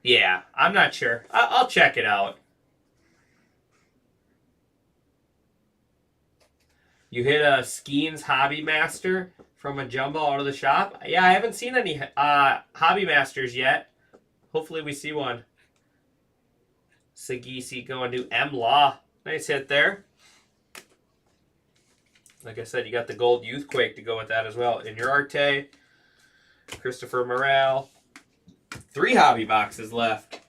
Yeah, I'm not sure. I'll check it out. You hit a Skeens Hobby Master from a jumbo out of the shop. Yeah, I haven't seen any Hobby Masters yet. Hopefully we see one. Sagisi going to M. Law. Nice hit there. Like I said, you got the gold Youthquake to go with that as well. In your Arte, Christopher Morale. 3 hobby boxes left.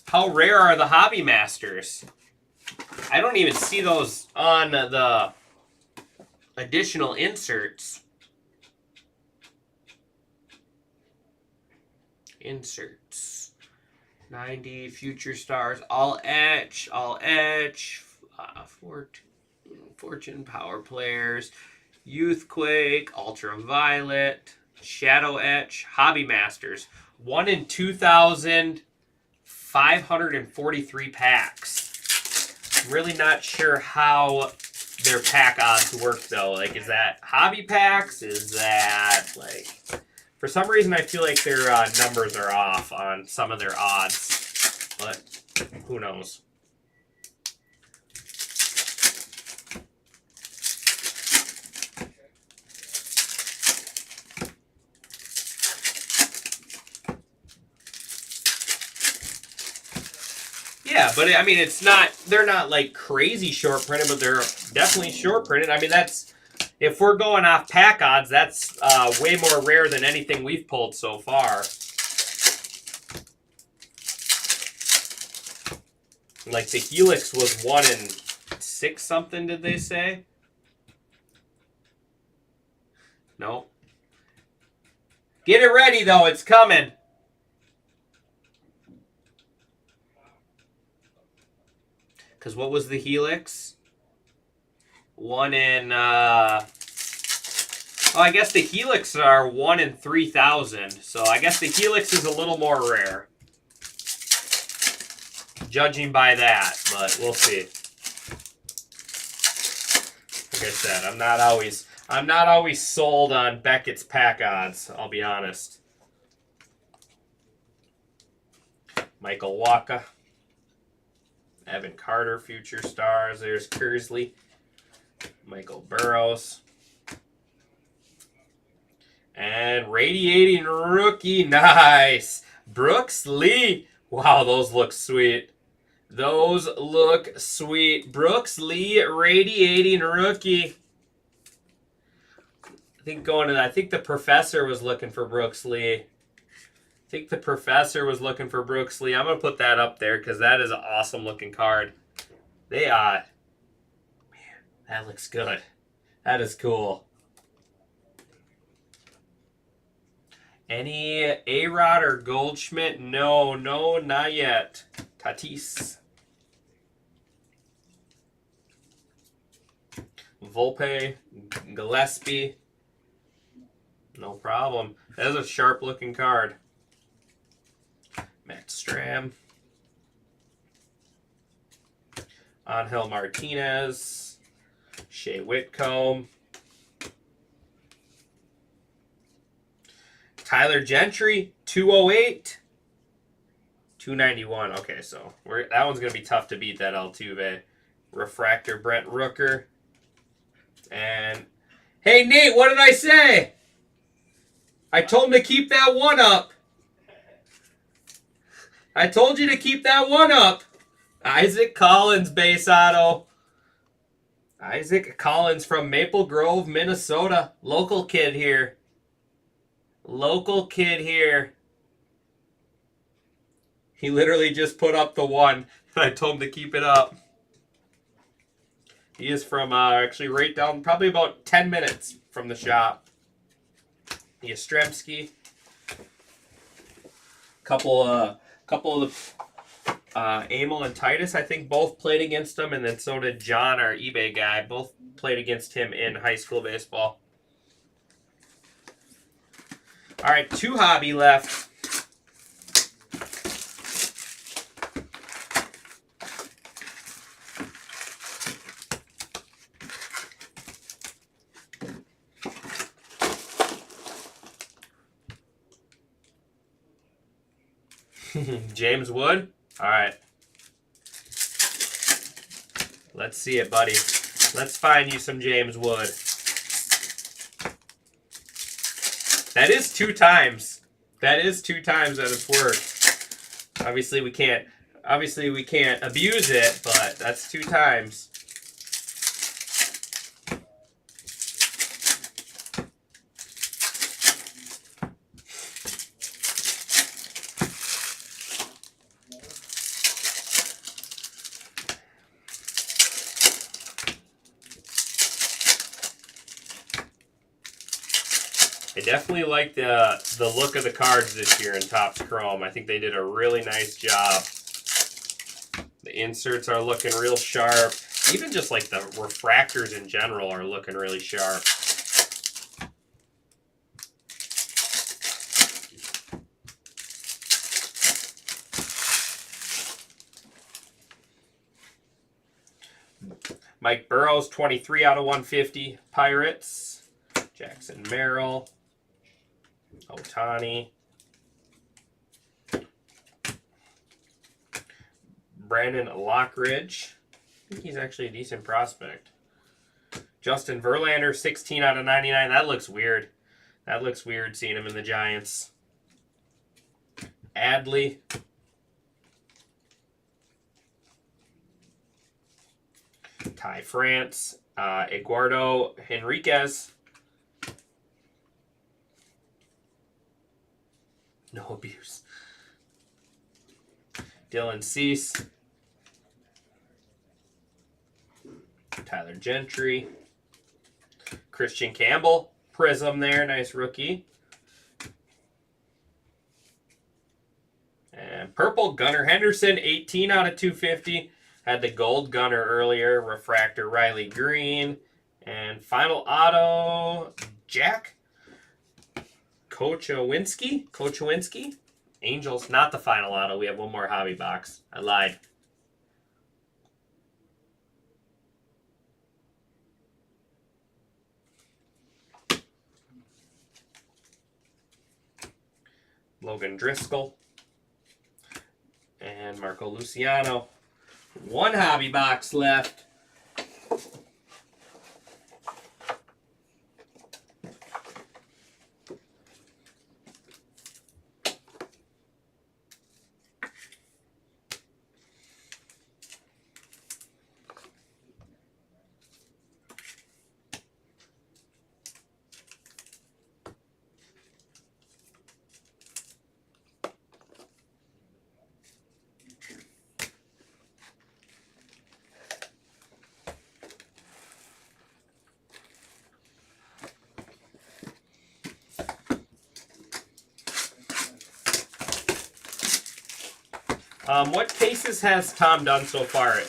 How rare are the Hobby Masters? I don't even see those on the additional inserts. Inserts. 90 Future Stars, all etch, Fortune Power Players, Youthquake, Ultraviolet, Shadow Etch, Hobby Masters. 1 in 2,543 packs. I'm really not sure how their pack odds work though. Like, is that hobby packs? Is that like... For some reason, I feel like their numbers are off on some of their odds, but who knows? Yeah, but I mean, it's not, they're not like crazy short printed, but they're definitely short printed. I mean, that's, if we're going off pack odds, that's way more rare than anything we've pulled so far. Like the Helix was 1 in 6 something, did they say? No. Get it ready though, it's coming. Because what was the Helix? 1 in, oh, I guess the Helix are 1 in 3,000. So I guess the Helix is a little more rare. Judging by that, but we'll see. Like I said, I'm not always sold on Beckett's pack odds, I'll be honest. Michael Wacha. Evan Carter, Future Stars. There's Kersley. Michael Burrows. And radiating rookie. Nice. Brooks Lee. Wow, those look sweet. Those look sweet. Brooks Lee, radiating rookie. I think the professor was looking for Brooks Lee. I'm going to put that up there because that is an awesome looking card. Man, that looks good. That is cool. Any A-Rod or Goldschmidt? No, not yet. Tatis. Volpe, Gillespie. No problem. That is a sharp looking card. Matt Stram. Angel Martinez. Shea Whitcomb. Tyler Gentry, 208. 291. Okay, so that one's going to be tough to beat, that Altuve. Refractor, Brent Rooker. And hey, Nate, what did I say? I told him to keep that one up. I told you to keep that one up. Isaac Collins base auto. Isaac Collins from Maple Grove, Minnesota. Local kid here. Local kid here. He literally just put up the one, and I told him to keep it up. He is from actually right down, probably about 10 minutes from the shop. Yastrzemski. Couple of Emil and Titus, I think, both played against him, and then so did John, our eBay guy. Both played against him in high school baseball. All right, 2 hobby left. James Wood. All right. Let's see it, buddy. Let's find you some James Wood. That is 2 times. That is 2 times that it's worked. Obviously we can't abuse it, but that's 2 times. I definitely like the look of the cards this year in Topps Chrome. I think they did a really nice job. The inserts are looking real sharp. Even just like the refractors in general are looking really sharp. Mike Burrows, 23 out of 150, Pirates. Jackson Merrill. Ohtani. Brandon Lockridge. I think he's actually a decent prospect. Justin Verlander, 16 out of 99. That looks weird. That looks weird seeing him in the Giants. Adley. Ty France. Eduardo Henriquez. No abuse. Dylan Cease. Tyler Gentry. Christian Campbell. Prism there. Nice rookie. And purple, Gunnar Henderson. 18 out of 250. Had the gold Gunnar earlier. Refractor, Riley Green. And final auto, Jack Kochowinski. Angels, not the final auto. We have one more hobby box. I lied. Logan Driscoll. And Marco Luciano. One hobby box left. What cases has Tom done so far?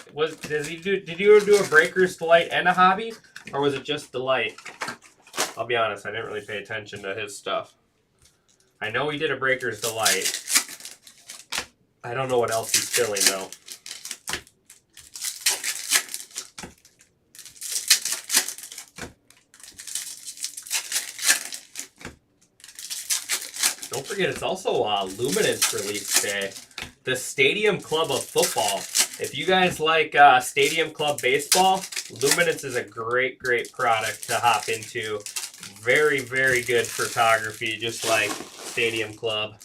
Did you do a Breakers Delight and a hobby, or was it just Delight? I'll be honest, I didn't really pay attention to his stuff. I know he did a Breakers Delight. I don't know what else he's filling though. Don't forget, it's also Luminance release day. The Stadium Club of Football. If you guys like Stadium Club Baseball, Luminance is a great, great product to hop into. Very, very good photography, just like Stadium Club.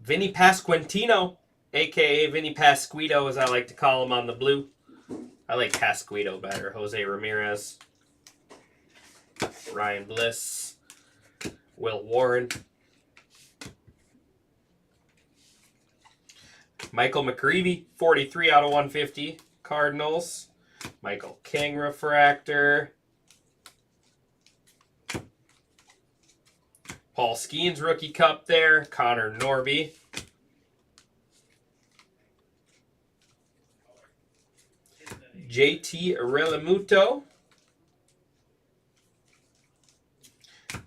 Vinny Pasquantino, a.k.a. Vinny Pasquito, as I like to call him on the blue. I like Pasquito better. Jose Ramirez. Ryan Bliss. Will Warren. Michael McCreevy, 43 out of 150. Cardinals. Michael King refractor. Paul Skeens rookie cup there. Connor Norby. JT Realmuto.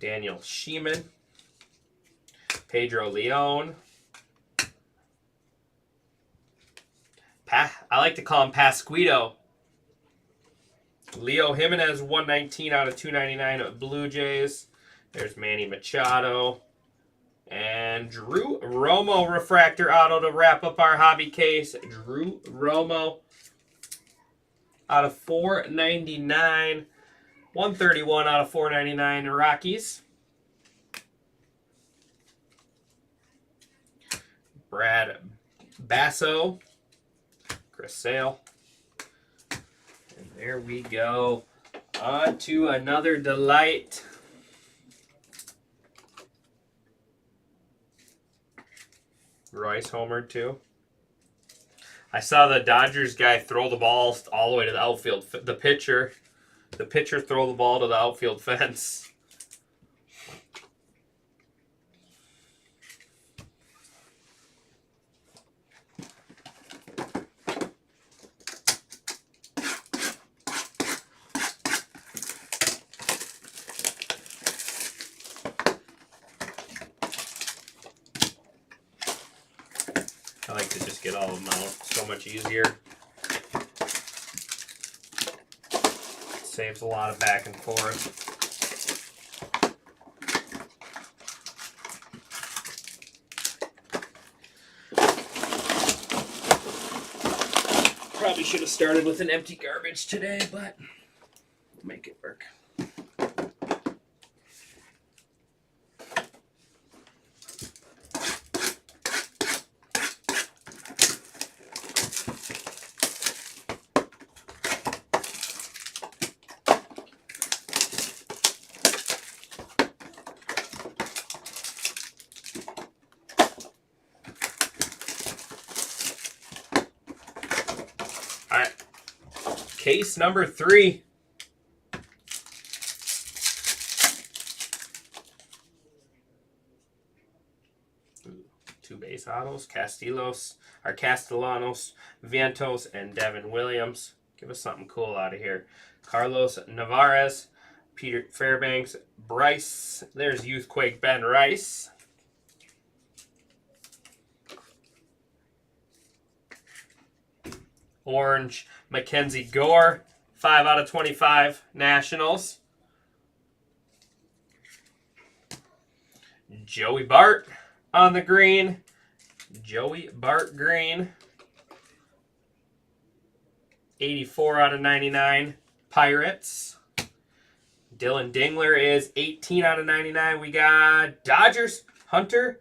Daniel Sheeman. Pedro Leon. I like to call him Pasquito. Leo Jimenez, 119 out of 299 at Blue Jays. There's Manny Machado. And Drew Romo refractor auto to wrap up our hobby case. Drew Romo out of 499. 131 out of 499 Rockies. Brad Basso. Chris Sale. And there we go. On to another delight. Royce homered too. I saw the Dodgers guy throw the ball all the way to the outfield. The pitcher throw the ball to the outfield fence. I like to just get all of them out. So much easier. Saves a lot of back and forth. Probably should have started with an empty garbage today, but make it work. All right, case number 3. Two base autos, Castellanos, Vientos, and Devin Williams. Give us something cool out of here. Carlos Navarez, Peter Fairbanks, Bryce. There's Youthquake Ben Rice. Orange, Mackenzie Gore, 5 out of 25 Nationals. Joey Bart on the green. Joey Bart green. 84 out of 99 Pirates. Dylan Dingler is 18 out of 99. We got Dodgers, Hunter,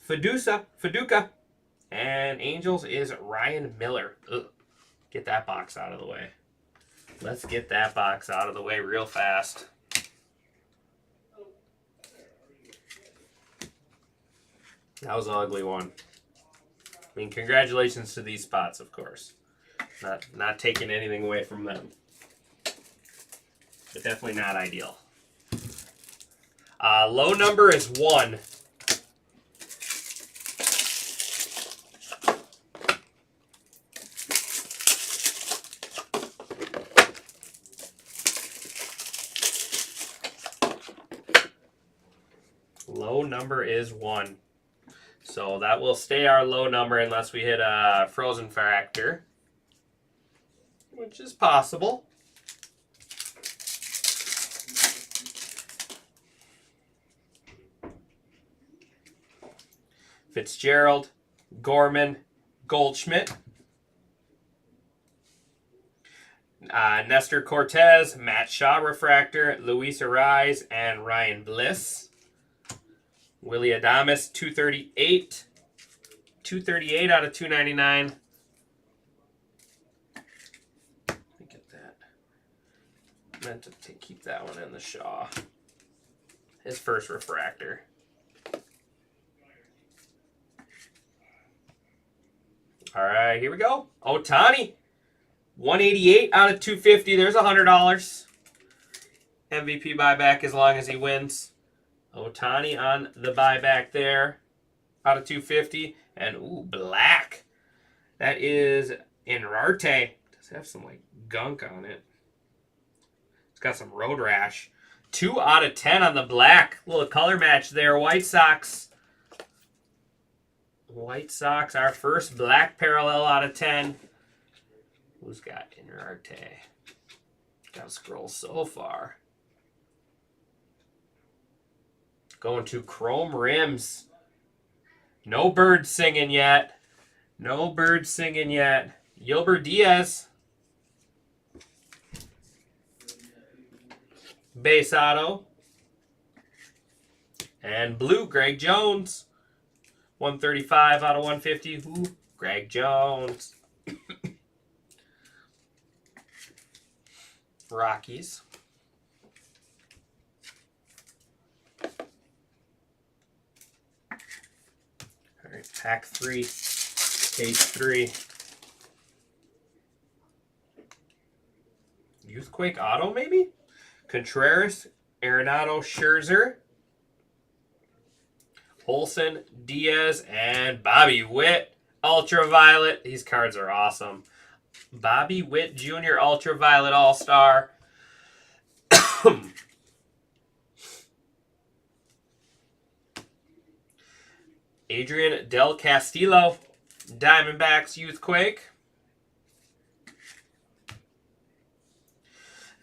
Faduka. And Angels is Ryan Miller. Ugh. Get that box out of the way. Let's get that box out of the way real fast. That was an ugly one. I mean, congratulations to these spots, of course. Not taking anything away from them. But definitely not ideal. Low number is 1. number is 1. So that will stay our low number unless we hit a frozen factor, which is possible. Fitzgerald, Gorman, Goldschmidt, Nestor Cortez, Matt Shaw refractor, Luis Ariz, and Ryan Bliss. Willie Adames, 238. 238 out of 299. Let me get that. Meant to keep that one in the Shaw. His first refractor. All right, here we go. Ohtani, 188 out of 250. There's $100. MVP buyback as long as he wins. Ohtani on the buyback there out of 250. And, ooh, black. That is Enrarte. Does have some, like, gunk on it. It's got some road rash. 2 out of 10 on the black. Little color match there. White Sox. White Sox, our first black parallel out of 10. Who's got Enrarte? Gotta scroll so far. Going to chrome rims. No bird singing yet. No bird singing yet. Yilber Diaz. Base auto. And blue, Greg Jones. 135 out of 150. Ooh, Greg Jones. Rockies. All right, pack 3, case 3. Youthquake auto, maybe? Contreras, Arenado, Scherzer, Olsen, Diaz, and Bobby Witt. Ultraviolet. These cards are awesome. Bobby Witt Jr. Ultraviolet All-Star. Adrian Del Castillo. Diamondbacks Youthquake.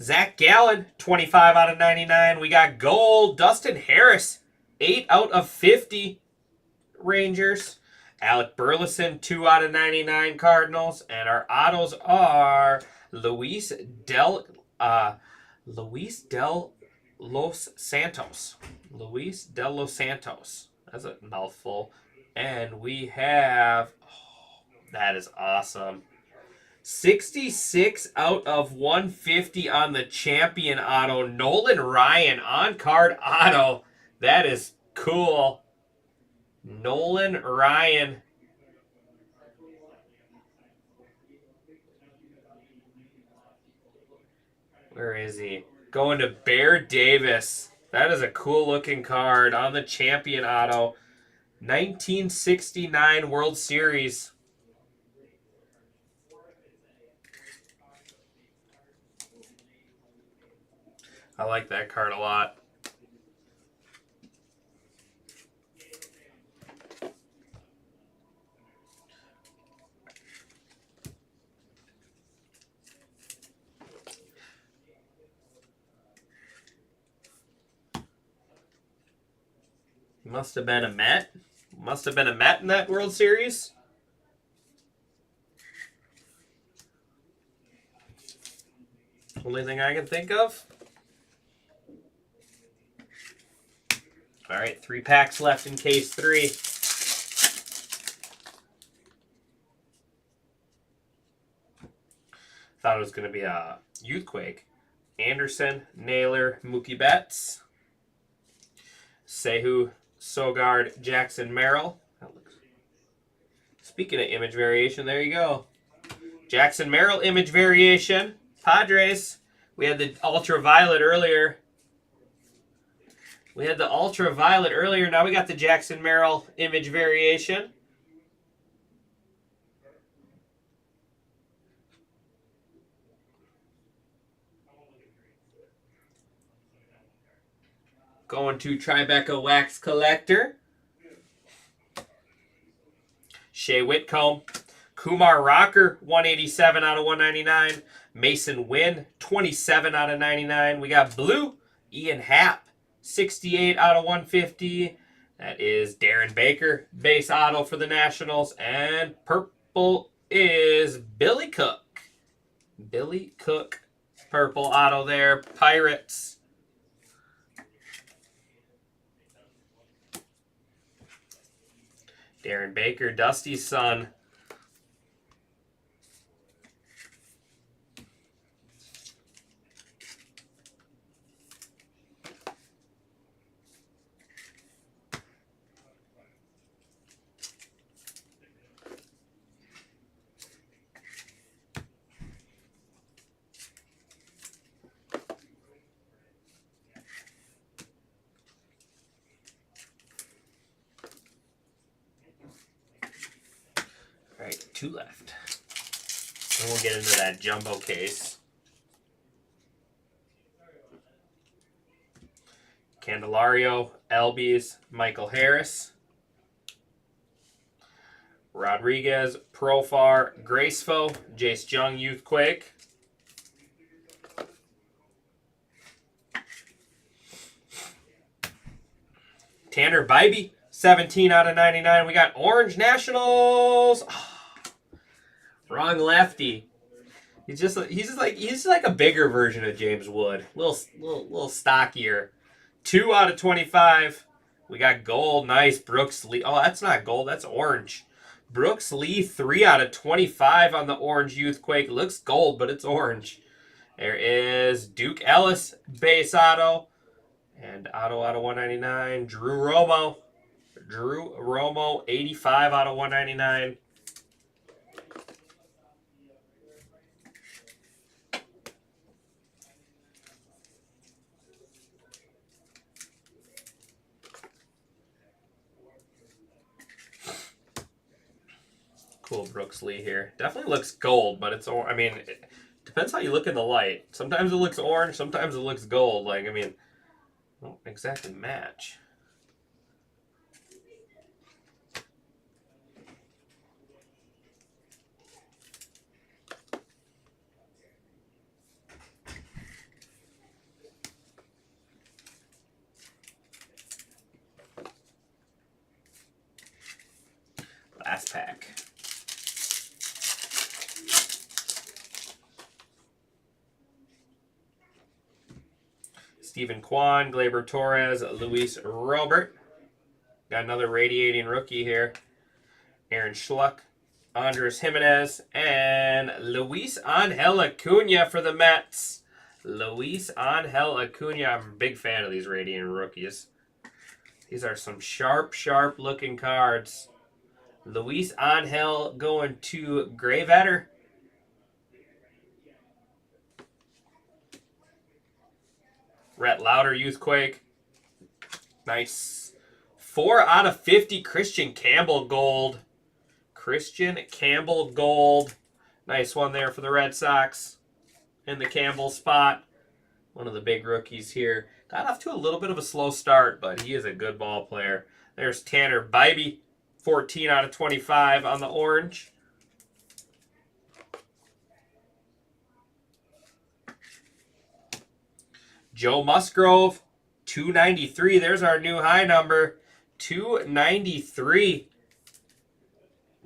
Zach Gallen, 25 out of 99. We got gold. Dustin Harris, 8 out of 50. Rangers. Alec Burleson, 2 out of 99. Cardinals. And our autos are Luis Del Los Santos. Luis Del Los Santos. That's a mouthful. And we have... Oh, that is awesome. 66 out of 150 on the champion auto. Nolan Ryan on-card auto. That is cool. Nolan Ryan. Where is he? Going to Bear Davis. That is a cool looking card on the champion auto. 1969 World Series. I like that card a lot. Must have been a Met. Must have been a Met in that World Series. Only thing I can think of. All right, 3 packs left in case 3. Thought it was going to be a Youthquake. Anderson, Naylor, Mookie Betts, Sehu, Sogard, Jackson Merrill. Speaking of image variation, there you go. Jackson Merrill image variation. Padres. We had the ultraviolet earlier. Now we got the Jackson Merrill image variation. Going to Tribeca Wax Collector. Shea Whitcomb. Kumar Rocker, 187 out of 199. Mason Wynn, 27 out of 99. We got blue, Ian Happ, 68 out of 150. That is Darren Baker, base auto for the Nationals. And purple is Billy Cook. Billy Cook, purple auto there. Pirates. Darren Baker, Dusty's son. All right, 2 left. And we'll get into that jumbo case. Candelario, Albies, Michael Harris. Rodriguez, Profar, Graceful, Jace Jung, Youthquake. Tanner Bybee, 17 out of 99. We got Orange Nationals. Oh, wrong lefty. He's just like a bigger version of James Wood. Little stockier. 2 out of 25. We got gold. Nice. Brooks Lee. Oh, that's not gold. That's orange. Brooks Lee, 3 out of 25 on the Orange Youthquake. Looks gold, but it's orange. There is Duke Ellis, base auto. And auto out of 199. Drew Romo, 85 out of 199. Cool Brooks Lee here. Definitely looks gold, but it's, I mean, it depends how you look in the light. Sometimes it looks orange, sometimes it looks gold. Like, I mean, don't exactly match. Last pack. Stephen Kwan, Gleyber Torres, Luis Robert. Got another radiating rookie here. Aaron Schluck, Andres Jimenez, and Luis Angel Acuna for the Mets. Luis Angel Acuna. I'm a big fan of these radiating rookies. These are some sharp looking cards. Luis Angel going to Gravetter. Rhett Lauder, Youthquake. Nice. 4 out of 50, Christian Campbell gold. Christian Campbell gold. Nice one there for the Red Sox in the Campbell spot. One of the big rookies here. Got off to a little bit of a slow start, but he is a good ball player. There's Tanner Bybee, 14 out of 25 on the orange. Joe Musgrove, 293. There's our new high number, 293.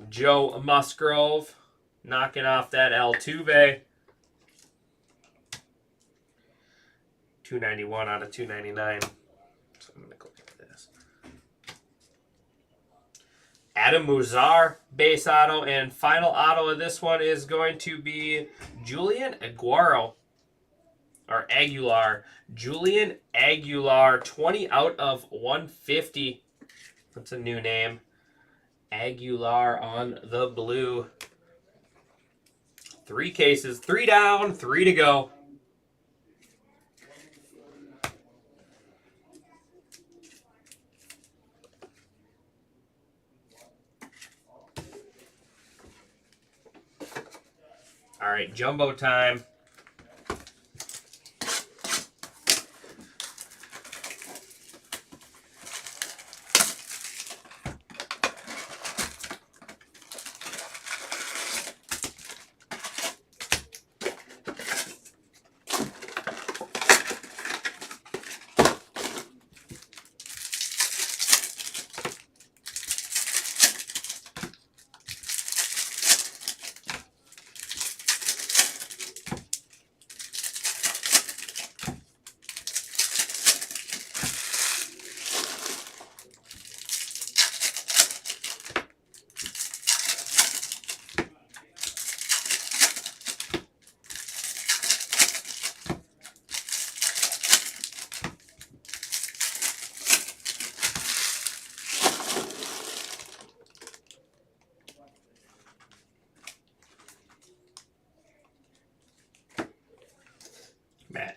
Joe Musgrove knocking off that Altuve. 291 out of 299. So I'm going to go look at this. Adam Muzar, base auto, and final auto of this one is going to be Julian Aguilar. Or Aguilar. Julian Aguilar, 20 out of 150. That's a new name. Aguilar on the blue. 3 cases, 3 down, 3 to go. All right, jumbo time.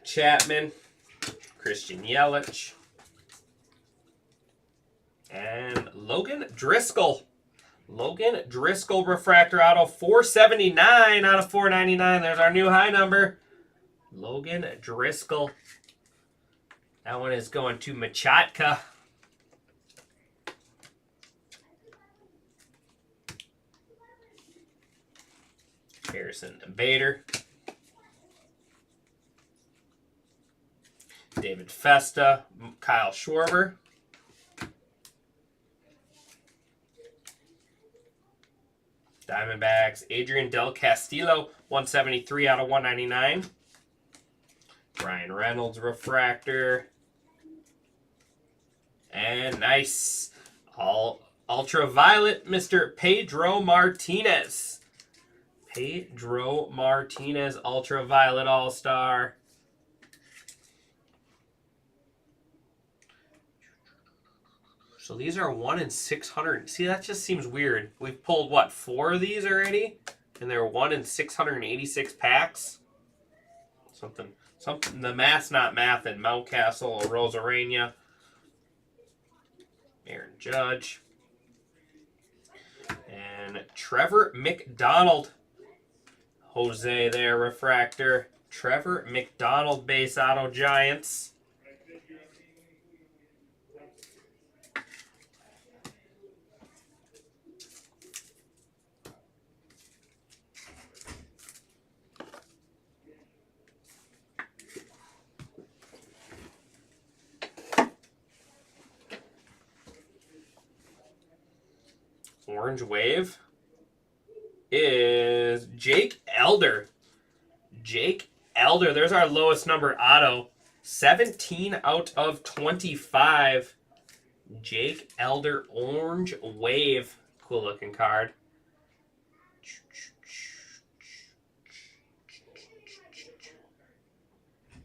Chapman, Christian Yelich, and Logan Driscoll. Logan Driscoll refractor auto, 479 out of 499. There's our new high number. Logan Driscoll. That one is going to Machatka. Harrison Bader. David Festa. Kyle Schwarber. Diamondbacks, Adrian Del Castillo, 173 out of 199. Ryan Reynolds refractor. And nice. All ultraviolet, Mr. Pedro Martinez. Pedro Martinez, ultraviolet all-star. So these are 1 in 600. See, that just seems weird. We've pulled, what, 4 of these already? And they're 1 in 686 packs? Something. The math's not math in Mountcastle or Rosarena. Aaron Judge. And Trevor McDonald. Jose there, refractor. Trevor McDonald, base auto, Giants. Orange Wave is Jake Elder. Jake Elder. There's our lowest number auto. 17 out of 25. Jake Elder, Orange Wave. Cool looking card.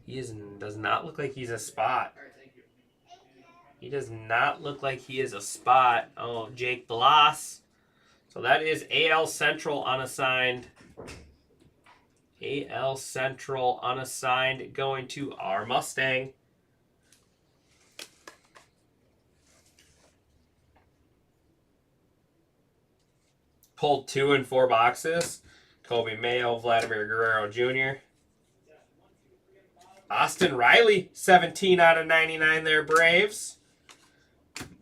He does not look like he's a spot. He does not look like he is a spot. Oh, Jake Bloss. So that is AL Central unassigned. AL Central unassigned going to our Mustang. Pulled 2 in 4 boxes. Kobe Mayo, Vladimir Guerrero Jr. Austin Riley, 17 out of 99 there, Braves.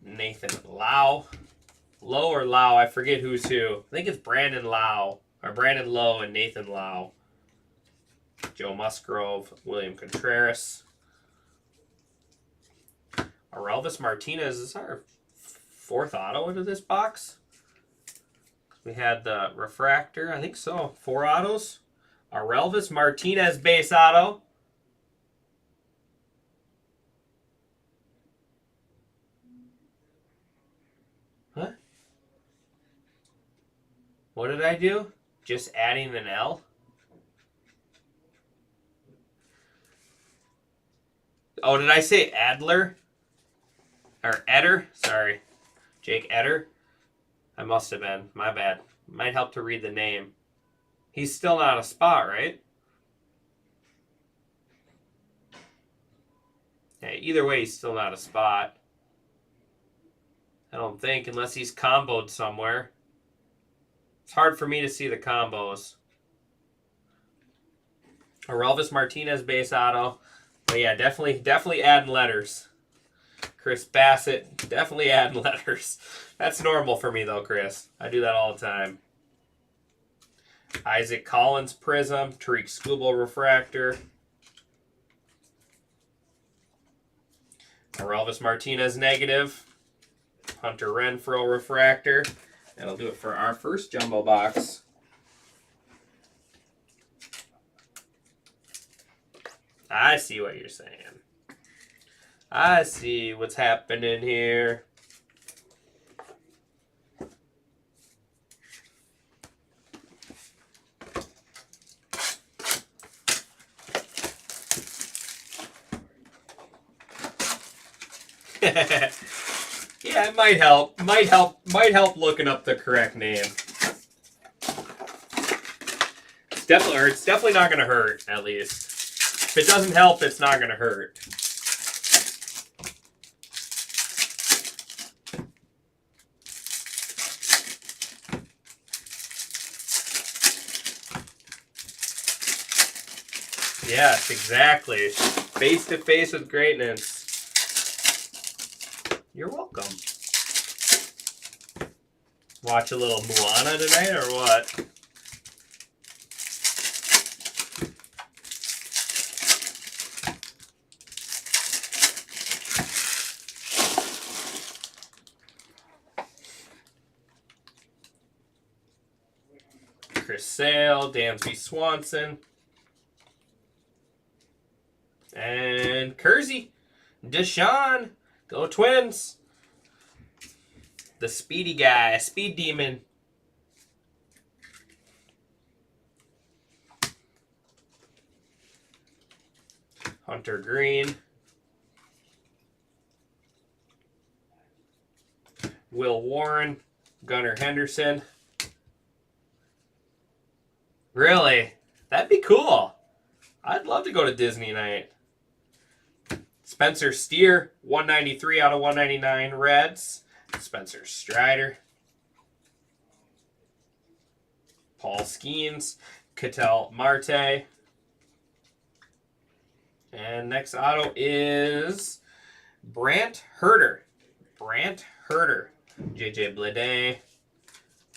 Nathan Lau. Lowe or Lau, I forget who's who. I think it's Brandon Lau. Or Brandon Lowe and Nathan Lau. Joe Musgrove, William Contreras. Arelvis Martinez. Is this our 4th auto into this box? We had the refractor. I think so. 4 autos. Arelvis Martinez base auto. What? What did I do? Just adding an L? Oh, did I say Adler? Or Eder? Sorry. Jake Eder? I must have been. My bad. Might help to read the name. He's still not a spot, right? Yeah, either way, he's still not a spot. I don't think, unless he's comboed somewhere. It's hard for me to see the combos. Arelvis Martinez base auto. But yeah, definitely adding letters. Chris Bassett, definitely adding letters. That's normal for me though, Chris. I do that all the time. Isaac Collins Prism, Tariq Skubal refractor. Arelvis Martinez negative. Hunter Renfroe refractor. That'll do it for our first jumbo box. I see what you're saying. I see what's happening here. Yeah, it might help. Might help looking up the correct name. It's definitely not gonna hurt, at least. If it doesn't help, it's not going to hurt. Yes, exactly. Face to face with greatness. You're welcome. Watch a little Moana tonight or what? Chris Sale, Dansby Swanson. And Kersey, Deshaun, go Twins. The speedy guy, speed demon. Hunter Green. Will Warren, Gunnar Henderson. Really? That'd be cool. I'd love to go to Disney night. Spencer Steer, 193 out of 199 Reds. Spencer Strider. Paul Skeens. Ketel Marte. And next auto is Brant Herter. Brant Herter. JJ Bleday.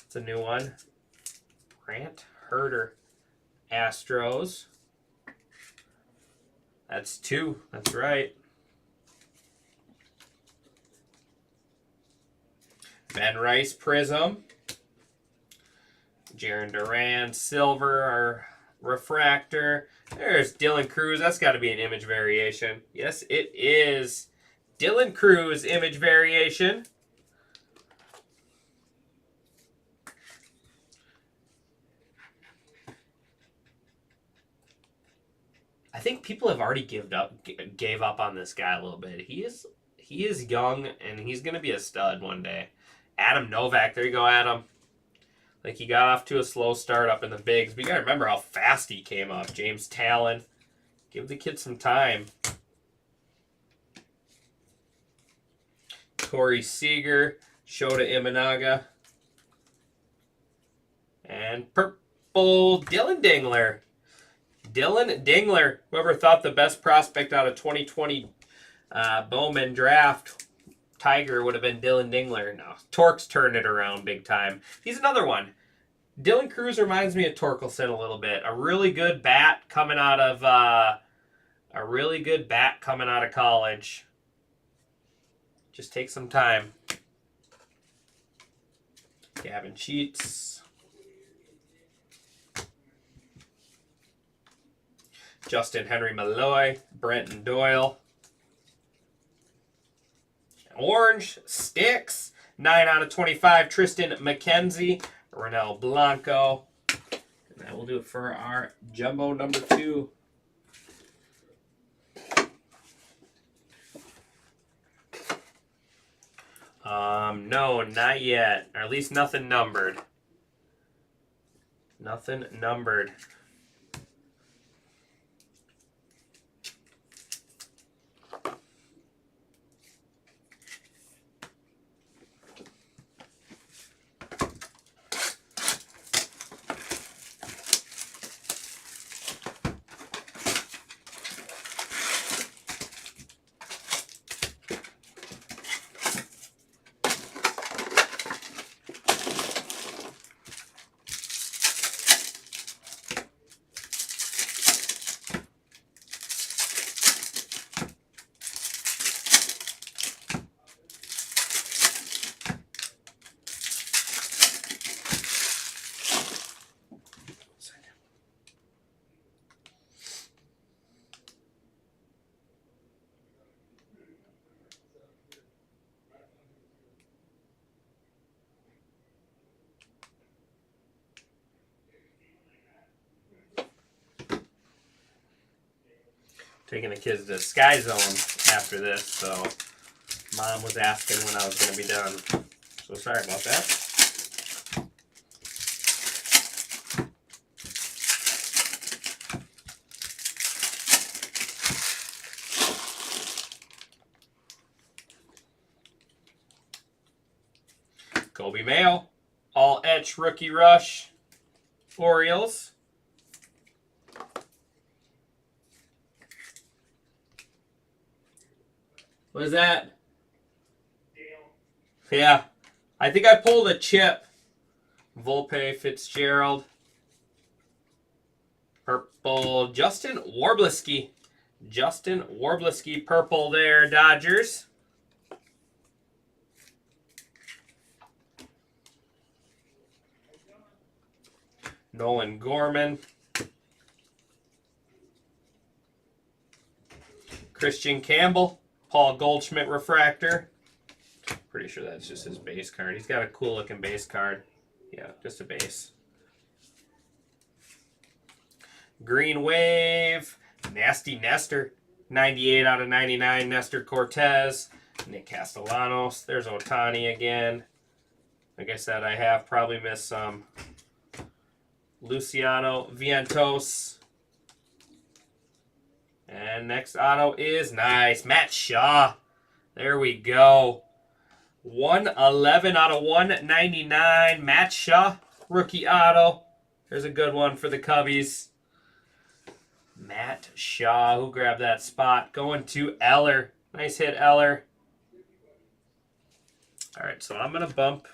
It's a new one. Brant Herter. Astros. That's 2. That's right. Ben Rice Prism. Jaron Duran Silver or Refractor. There's Dylan Cruz. That's got to be an image variation. Yes, it is. Dylan Cruz image variation. I think people have already gave up on this guy a little bit. He is young and he's gonna be a stud one day. Adam Novak, there you go, Adam. Like, he got off to a slow start up in the bigs, but you gotta remember how fast he came up. James Talon, give the kid some time. Corey Seager, Shota Imanaga, and purple Dylan Dingler. Dylan Dingler, whoever thought the best prospect out of 2020 Bowman draft, Tiger, would have been Dylan Dingler. No, Torque's turned it around big time. He's another one. Dylan Cruz reminds me of Torkelson a little bit. A really good bat coming out of college. Just take some time. Gavin Sheets. Justin Henry Malloy, Brenton Doyle. Orange Sticks, 9 out of 25, Tristan McKenzie, Ronel Blanco. And that will do it for our Jumbo number 2. No, not yet. Or at least nothing numbered. Nothing numbered. Taking the kids to Sky Zone after this, so Mom was asking when I was going to be done. So sorry about that. Joey Mayo, all etch rookie rush, Orioles. What is that? Yeah, I think I pulled a chip. Volpe, Fitzgerald. Purple, Justin Warblisky. Justin Warblisky, purple there, Dodgers. Nolan Gorman. Christian Campbell, Paul Goldschmidt refractor. Pretty sure that's just his base card. He's got a cool looking base card. Yeah, just a base. Green Wave, Nasty Nestor, 98 out of 99, Nestor Cortez, Nick Castellanos. There's Ohtani again. Like I said, I have probably missed some. Luciano Vientos. And next auto is nice. Matt Shaw. There we go. 111 out of 199. Matt Shaw, rookie auto. There's a good one for the Cubbies. Matt Shaw, who grabbed that spot. Going to Eller. Nice hit, Eller. All right, so I'm going to bump.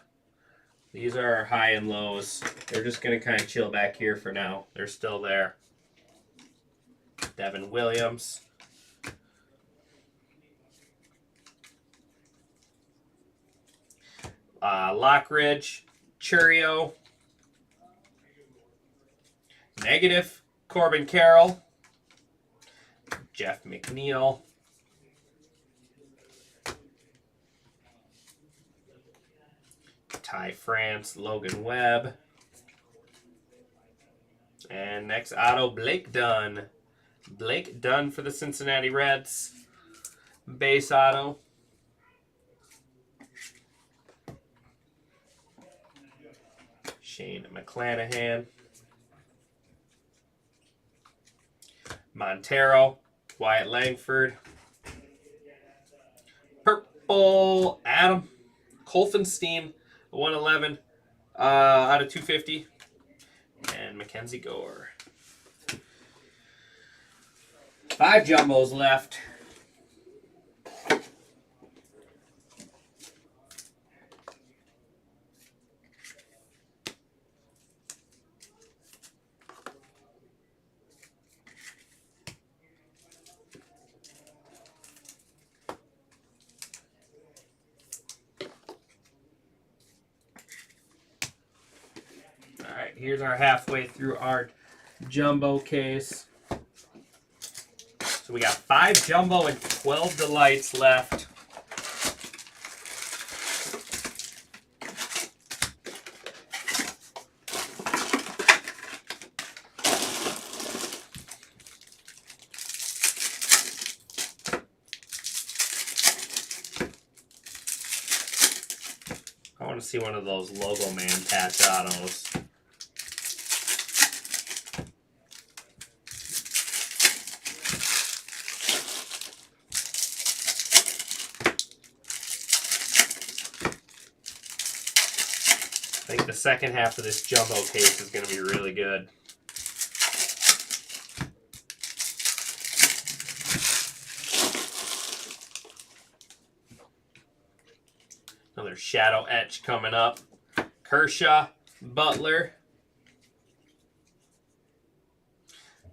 These are our high and lows. They're just going to kind of chill back here for now. They're still there. Devin Williams. Lockridge. Churio. Negative. Corbin Carroll. Jeff McNeil. Ty France, Logan Webb. And next auto, Blake Dunn. Blake Dunn for the Cincinnati Reds. Base auto. Shane McClanahan. Montero. Wyatt Langford. Purple Adam Kolfenstein, 111 out of 250. And Mackenzie Gore. 5 jumbos left. Alright, here's our halfway through our jumbo case. So we got 5 jumbo and 12 delights left. I want to see one of those Logo Man patch autos. I think the second half of this jumbo case is going to be really good. Another shadow etch coming up. Kershaw, Butler.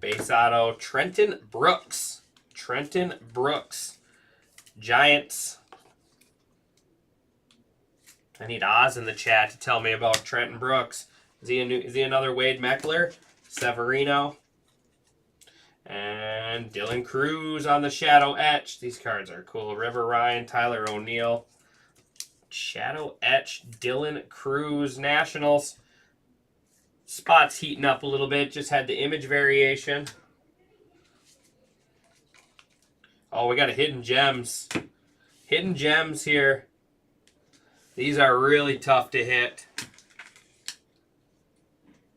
Base auto, Trenton Brooks. Trenton Brooks. Giants. I need Oz in the chat to tell me about Trenton Brooks. Is he another Wade Meckler? Severino. And Dylan Cruz on the shadow etch. These cards are cool. River Ryan, Tyler O'Neill. Shadow etch, Dylan Cruz, Nationals. Spot's heating up a little bit. Just had the image variation. Oh, we got a Hidden Gems. Hidden Gems here. These are really tough to hit.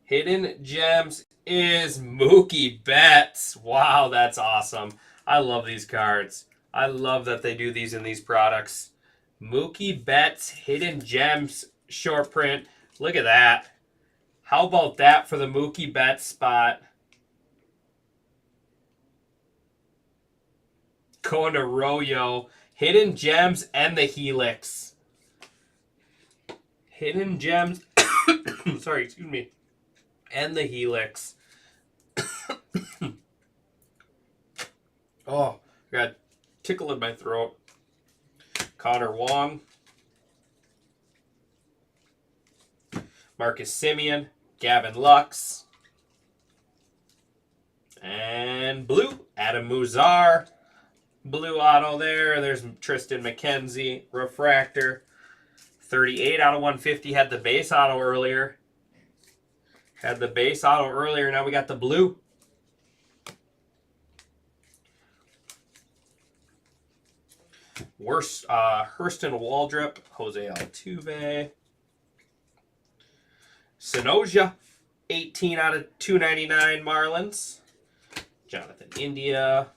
Hidden Gems is Mookie Betts. Wow, that's awesome. I love these cards. I love that they do these in these products. Mookie Betts Hidden Gems short print. Look at that. How about that for the Mookie Betts spot? Going to Royo. Hidden Gems and the Helix. Hidden Gems. Sorry, excuse me. And the Helix. Oh, got a tickle in my throat. Connor Wong. Marcus Simeon. Gavin Lux. And blue. Adam Muzar. Blue auto there. There's Tristan McKenzie. Refractor. 38 out of 150. Had the base auto earlier. Now we got the blue. Hurston Waldrop. Jose Altuve. Sonoja. 18 out of 299 Marlins. Jonathan India.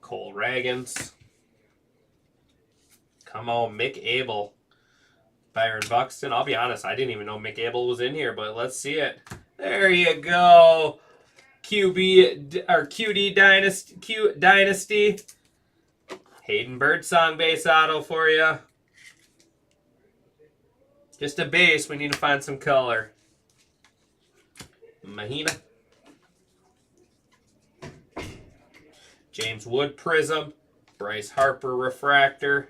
Cole Ragans. Come on, Mick Abel. Byron Buxton. I'll be honest, I didn't even know Mick Abel was in here, but let's see it. There you go. QD Dynasty. Q Dynasty. Hayden Birdsong base auto for you. Just a base. We need to find some color. Mahina. James Wood Prism. Bryce Harper Refractor.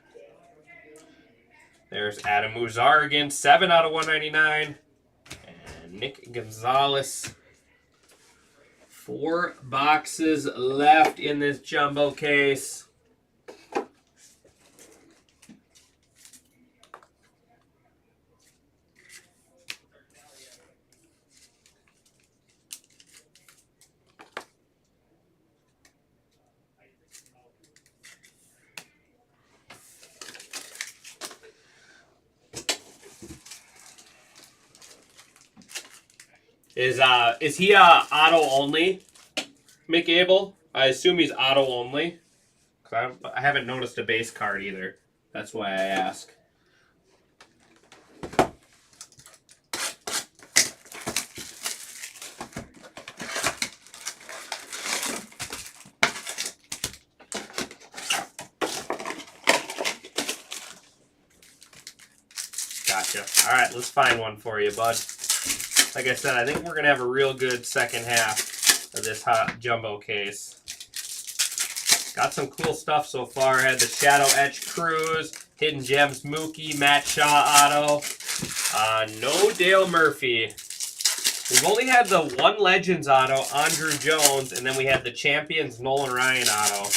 There's Adam Muzar again, 7 out of 199. And Nick Gonzalez. 4 boxes left in this jumbo case. Is he auto only, Mick Abel? I assume he's auto only. Cause I haven't noticed a base card either. That's why I ask. Gotcha. All right, let's find one for you, bud. Like I said, I think we're going to have a real good second half of this hot jumbo case. Got some cool stuff so far. Had the Shadow Etch Cruz, Hidden Gems Mookie, Matt Shaw auto. No Dale Murphy. We've only had the one Legends auto, Andrew Jones, and then we had the Champions Nolan Ryan auto.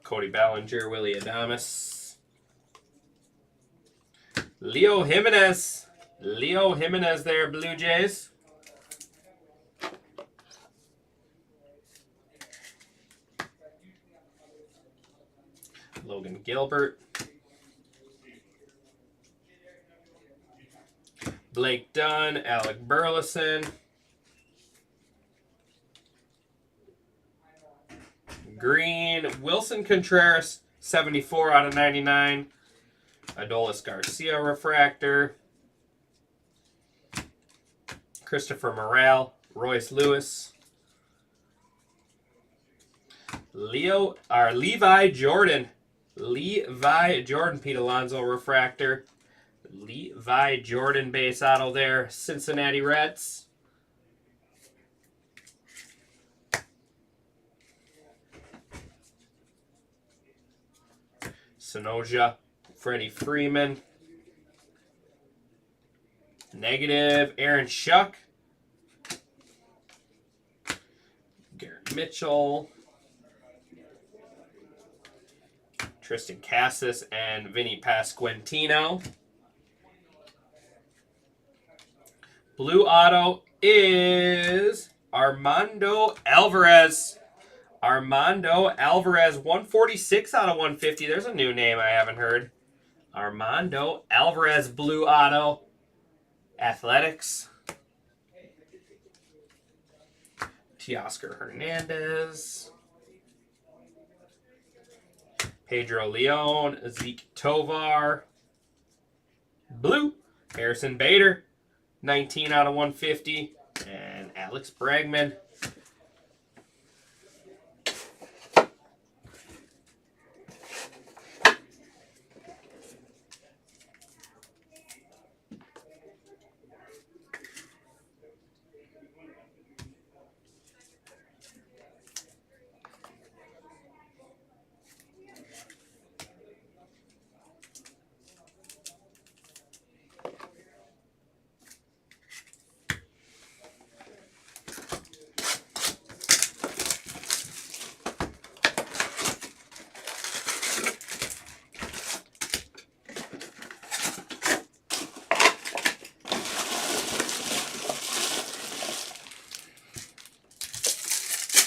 Cody Bellinger, Willie Adames. Leo Jimenez. Leo Jimenez there, Blue Jays. Logan Gilbert. Blake Dunn, Alec Burleson. Green, Wilson Contreras, 74 out of 99. Adolis Garcia Refractor. Christopher Morel, Royce Lewis. Levi Jordan. Levi Jordan, Pete Alonso Refractor. Levi Jordan base auto there, Cincinnati Reds. Sonoja, Freddie Freeman. Negative, Aaron Shuck. Garrett Mitchell. Tristan Cassis and Vinny Pasquantino. Blue auto is Armando Alvarez. Armando Alvarez, 146 out of 150. There's a new name I haven't heard. Armando Alvarez blue auto. Athletics. Teoscar Hernandez. Pedro Leon. Zeke Tovar. Blue. Harrison Bader. 19 out of 150. And Alex Bregman.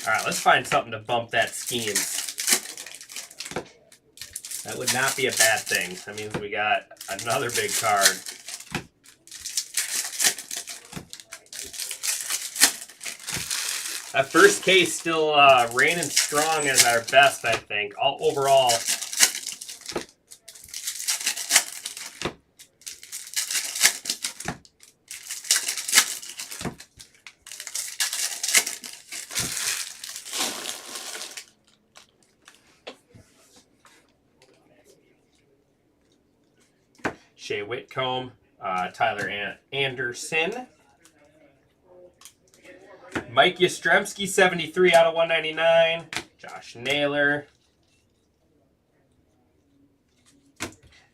All right, let's find something to bump that schemes. That would not be a bad thing. That means we got another big card. That first case still reigning strong as our best, I think. All overall. Shea Whitcomb, Tyler Anderson. Mike Yastrzemski, 73 out of 199. Josh Naylor.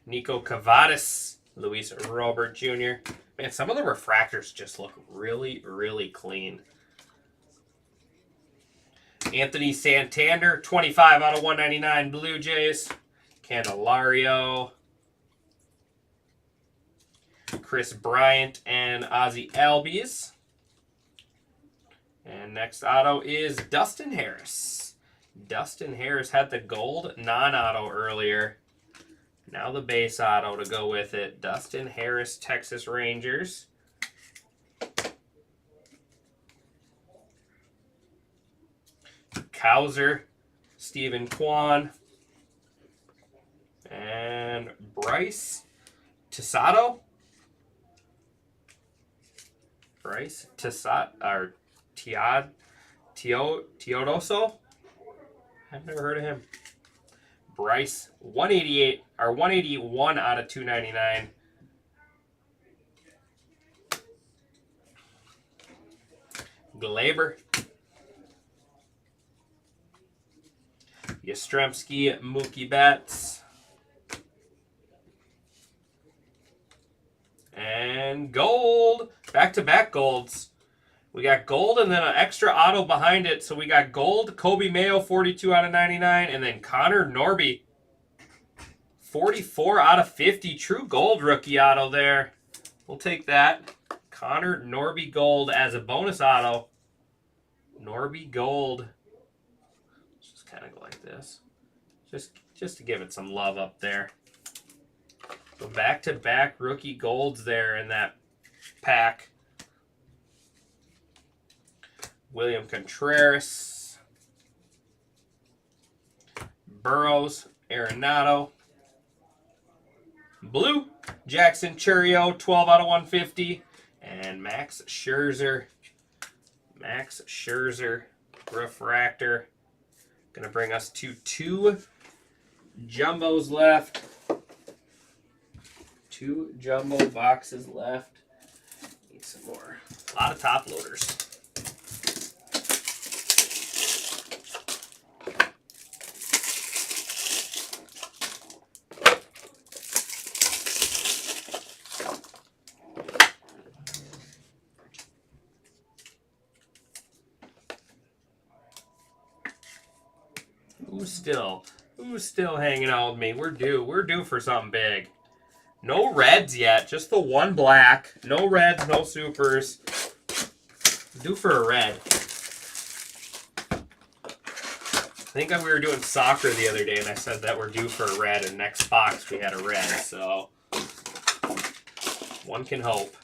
Nico Cavadas, Luis Robert Jr. Man, some of the refractors just look really, really clean. Anthony Santander, 25 out of 199 Blue Jays. Candelario. Chris Bryant and Ozzie Albies. And next auto is Dustin Harris. Dustin Harris had the gold non-auto earlier. Now the base auto to go with it. Dustin Harris, Texas Rangers. Cowser, Stephen Kwan. And Bryce Tesato. Bryce Tesato, or Teodoso? I've never heard of him. Bryce, 188, or 181 out of 299. Glaber. Yastrzemski, Mookie Betts. And gold. Back-to-back golds. We got gold and then an extra auto behind it. So we got gold, Kobe Mayo, 42 out of 99. And then Connor Norby, 44 out of 50. True gold rookie auto there. We'll take that. Connor Norby gold as a bonus auto. Norby gold. Let's just kind of go like this. Just to give it some love up there. So back-to-back rookie golds there in that pack. William Contreras. Burrows, Arenado. Blue, Jackson Chourio, 12 out of 150. And Max Scherzer. Max Scherzer, refractor. Going to bring us to 2 jumbos left. 2 jumbo boxes left. Need some more. A lot of top loaders. Who's still hanging out with me? We're due for something big. No reds yet, just the one black. No reds, no supers. Due for a red. think we were doing soccer the other day, and I said that we're due for a red, and next box we had a red, so one can hope.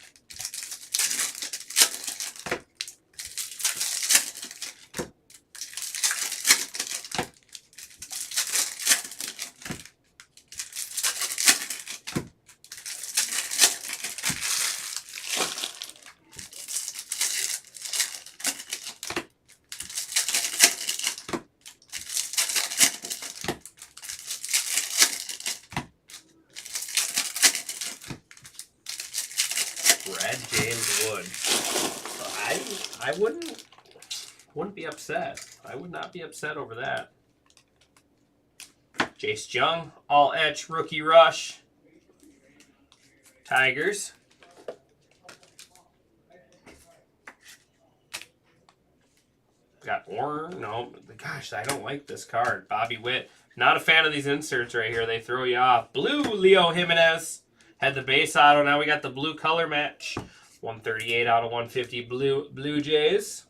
Red James Wood. I wouldn't be upset. I would not be upset over that. Jace Jung, all etch rookie rush. Tigers. Got no, gosh, I don't like this card. Bobby Witt. Not a fan of these inserts right here. They throw you off. Blue Leo Jimenez. Had the base auto. Now we got the blue color match. 138 out of 150 Blue Jays.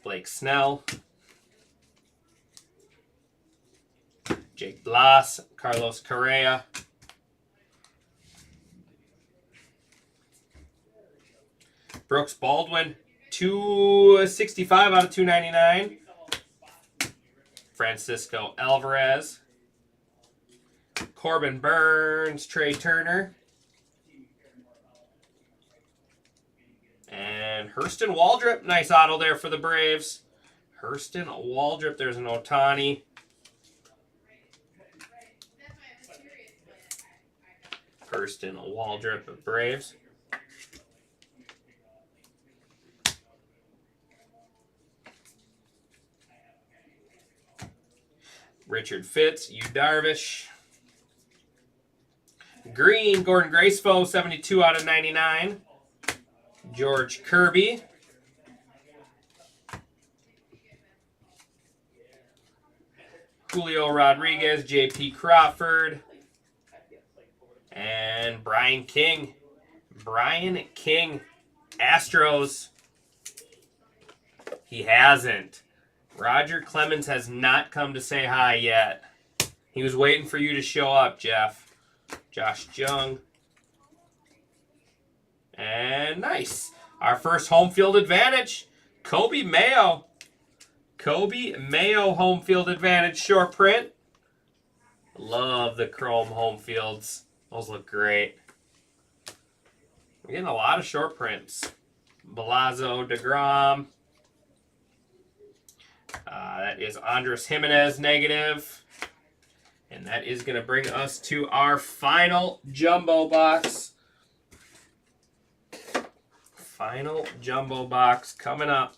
Blake Snell. Jake Blas. Carlos Correa. Brooks Baldwin. 265 out of 299. Francisco Alvarez. Corbin Burns, Trey Turner. And Hurston Waldrop. Nice auto there for the Braves. Hurston Waldrop. There's an Ohtani. Hurston Waldrop of Braves. Richard Fitz, Yu Darvish. Green, Gordon Gracefo, 72 out of 99. George Kirby. Julio Rodriguez, J.P. Crawford. And Brian King. Brian King, Astros. He hasn't. Roger Clemens has not come to say hi yet. He was waiting for you to show up, Jeff. Josh Jung. And nice. Our first home field advantage. Kobe Mayo. Kobe Mayo home field advantage short print. Love the chrome home fields. Those look great. We're getting a lot of short prints. Balazo, DeGrom. That is Andres Jimenez negative. And that is going to bring us to our final jumbo box. Final jumbo box coming up.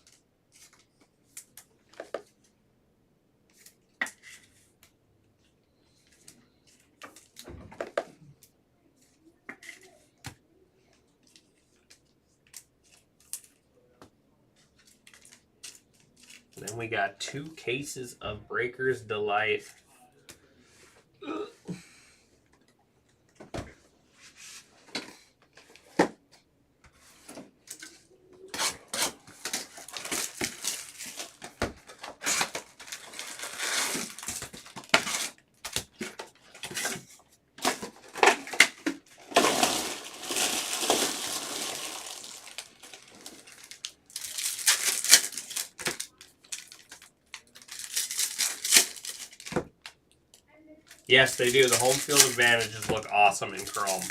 Then we got 2 cases of Breakers Delight. Yes, they do. The home field advantages look awesome in chrome.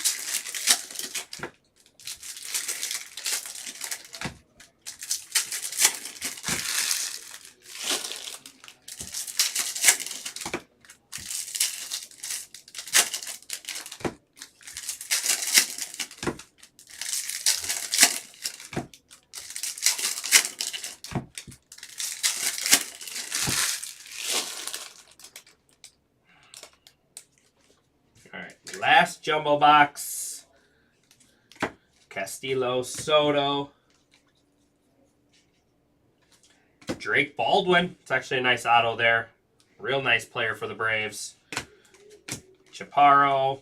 Last jumbo box. Castillo, Soto. Drake Baldwin. It's actually a nice auto there. Real nice player for the Braves. Chaparro.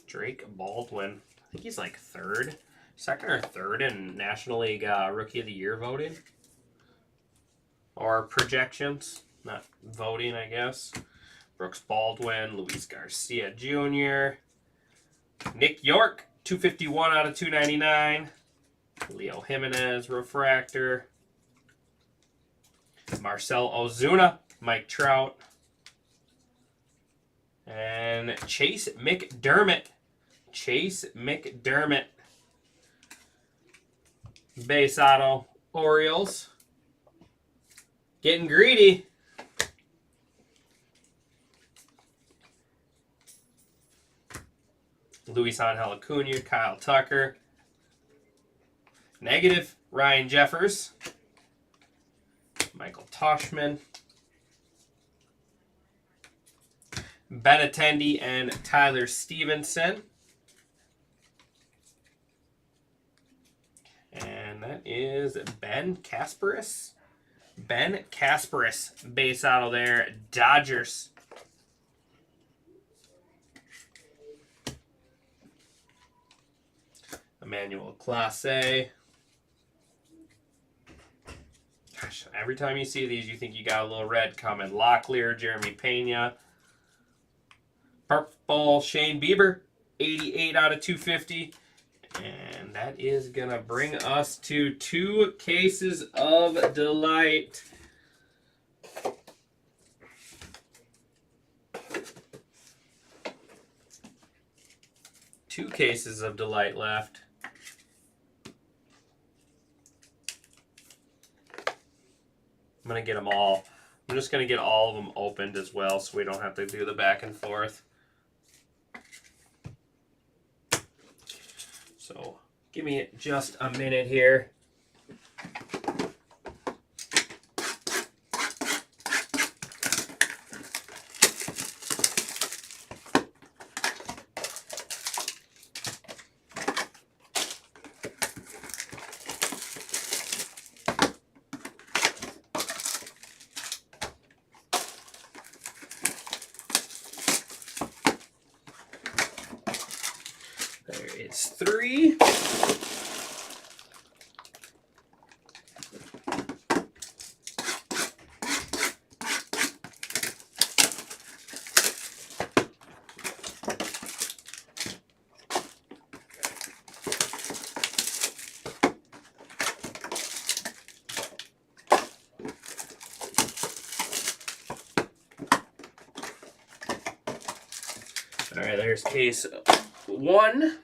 Drake Baldwin. think he's like second or third in National League Rookie of the Year voting. Or projections, not voting, I guess. Brooks Baldwin, Luis Garcia Jr., Nick York, 251 out of 299. Leo Jimenez, refractor. Marcell Ozuna, Mike Trout. And Chase McDermott. Base auto, Orioles. Getting greedy. Luis Angel Acuna, Kyle Tucker. Negative, Ryan Jeffers. Michael Toshman. Benintendi and Tyler Stevenson. And that is Ben Kasparis. Base auto there, Dodgers. Emmanuel Clase. Gosh, every time you see these, you think you got a little red coming. Locklear, Jeremy Pena. Purple, Shane Bieber, 88 out of 250. And that is going to bring us to 2 cases of delight. Two cases of delight left. I'm going to get them all. I'm just going to get all of them opened as well so we don't have to do the back and forth. So give me just a minute here. There is 3. All right, there's case 1,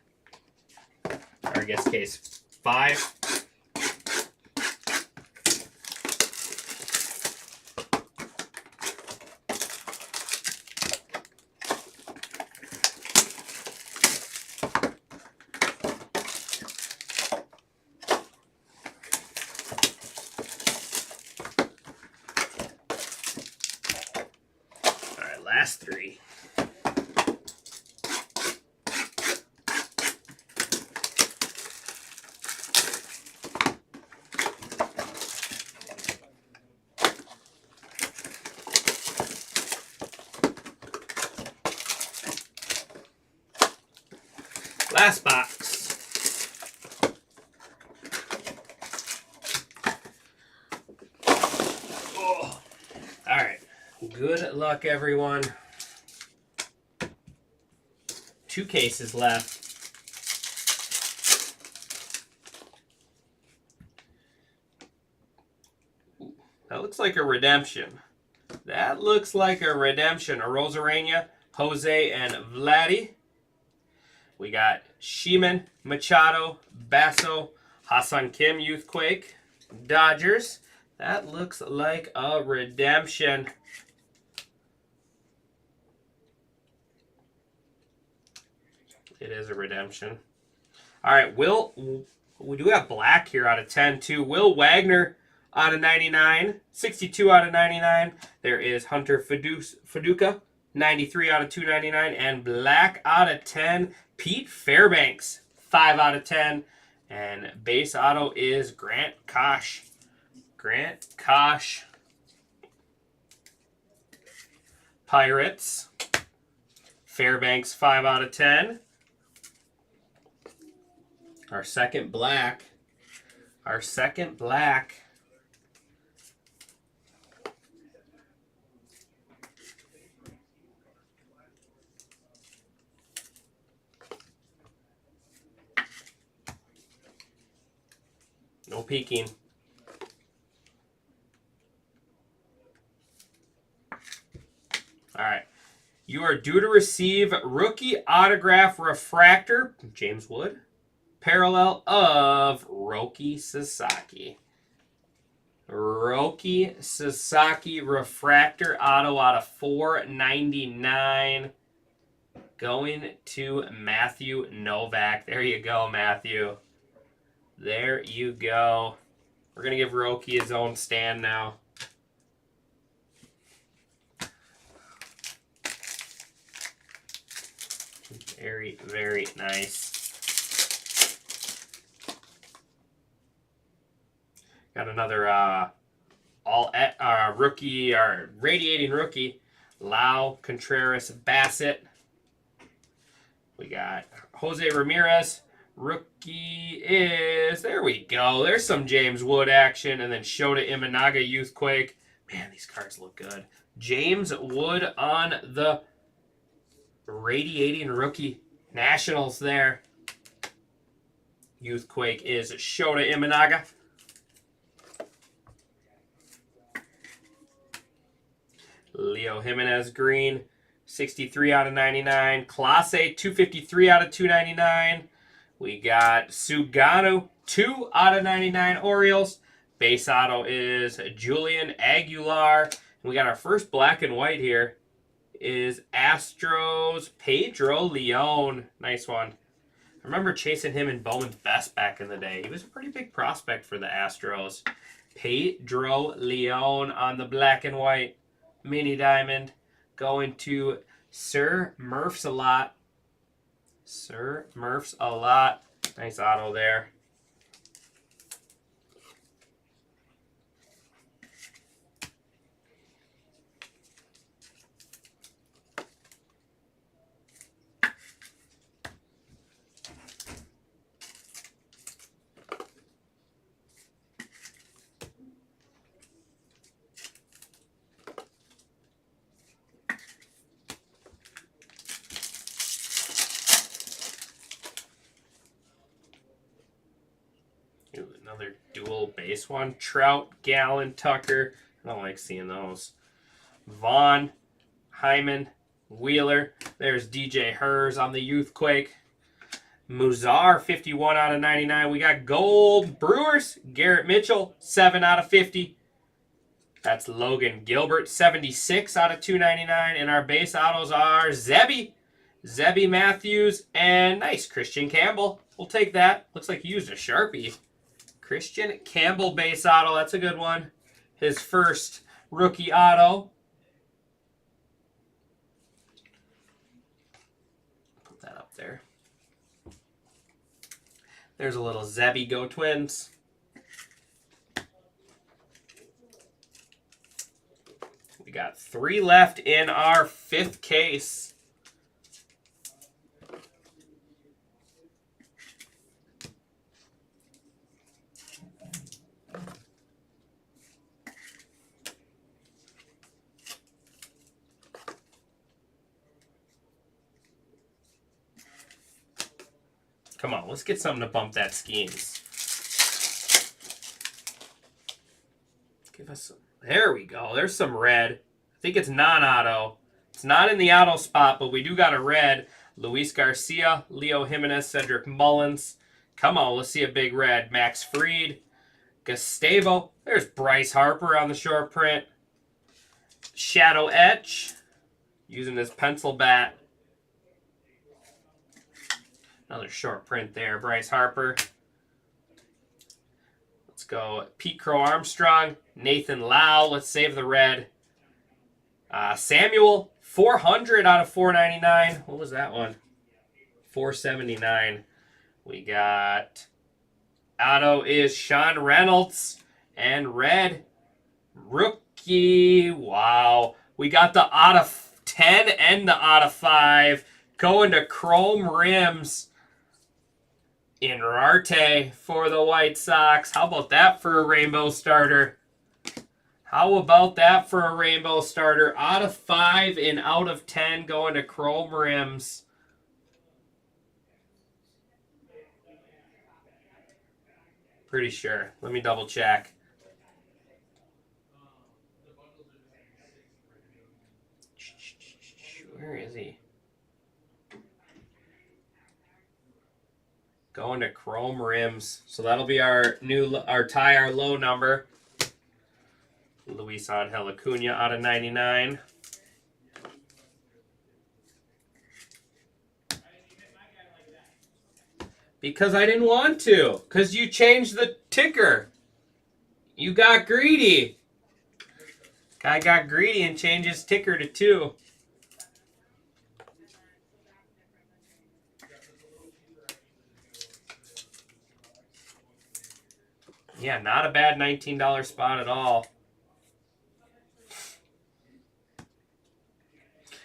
or I guess case 5. All right, last 3. Last box. Oh. All right. Good luck, everyone. 2 cases left. That looks like a redemption. That looks like a redemption. A Rosarena, Jose, and Vladdy. We got Sheeman, Machado, Basso, Hassan Kim, Youthquake, Dodgers. That looks like a redemption. It is a redemption. All right, we do have black here out of 10 too. Will Wagner out of 99, 62 out of 99. There is Hunter Faduka, 93 out of 299, and black out of 10. Pete Fairbanks, 5 out of 10. And base auto is Grant Kosh. Pirates. Fairbanks, 5 out of 10. Our second black. Our second black. No peeking. All right. You are due to receive rookie autograph refractor, James Wood, parallel of Roki Sasaki. Roki Sasaki refractor auto out of 499 going to Matthew Novak. There you go, Matthew. There you go. We're going to give Roki his own stand now. Very, very nice. Got another rookie, our radiating rookie, Lau Contreras Bassett. We got Jose Ramirez. Rookie is, there we go. There's some James Wood action. And then Shota Imanaga Youthquake. Man, these cards look good. James Wood on the radiating rookie Nationals there. Youthquake is Shota Imanaga. Leo Jimenez green, 63 out of 99. Clase, 253 out of 299. We got Sugano, 2 out of 99 Orioles. Base auto is Julian Aguilar. And we got our first black and white here is Astros Pedro Leon. Nice one. I remember chasing him in Bowman's Best back in the day. He was a pretty big prospect for the Astros. Pedro Leon on the black and white. Mini diamond going to Sir Murph's a lot. Sir Murph's a lot. Nice auto there. Another dual base one. Trout, Gallen, Tucker. I don't like seeing those. Vaughn, Hyman, Wheeler. There's DJ Hers on the Youthquake. Muzar, 51 out of 99. We got gold Brewers. Garrett Mitchell, 7 out of 50. That's Logan Gilbert, 76 out of 299. And our base autos are Zebby Matthews, and nice Christian Campbell. We'll take that. Looks like he used a Sharpie. Christian Campbell base auto. That's a good one. His first rookie auto. Put that up there. There's a little Zebby Go Twins. We got 3 left in our 5th case. Come on, let's get something to bump that schemes. Give us some. There we go. There's some red. I think it's non-auto. It's not in the auto spot, but we do got a red. Luis Garcia, Leo Jimenez, Cedric Mullins. Come on, let's see a big red. Max Fried, Gustavo. There's Bryce Harper on the short print. Shadow Etch, using his pencil bat. Another short print there. Bryce Harper. Let's go Pete Crow Armstrong. Nathan Lau. Let's save the red. Samuel. 400 out of 499. What was that one? 479. We got auto is Sean Reynolds. And red. Rookie. Wow. We got the out of 10 and the out of 5. Going to Chrome Rims. Inrarte for the White Sox. How about that for a rainbow starter? How about that for a rainbow starter? Out of 5 and out of 10 going to Chrome Rims. Pretty sure. Let me double check. Where is he? Going to Chrome Rims. So that'll be our low number. Luis Angel Acuna out of 99. Because I didn't want to. Because you changed the ticker. You got greedy. Guy got greedy and changed his ticker to 2. Yeah, not a bad $19 spot at all.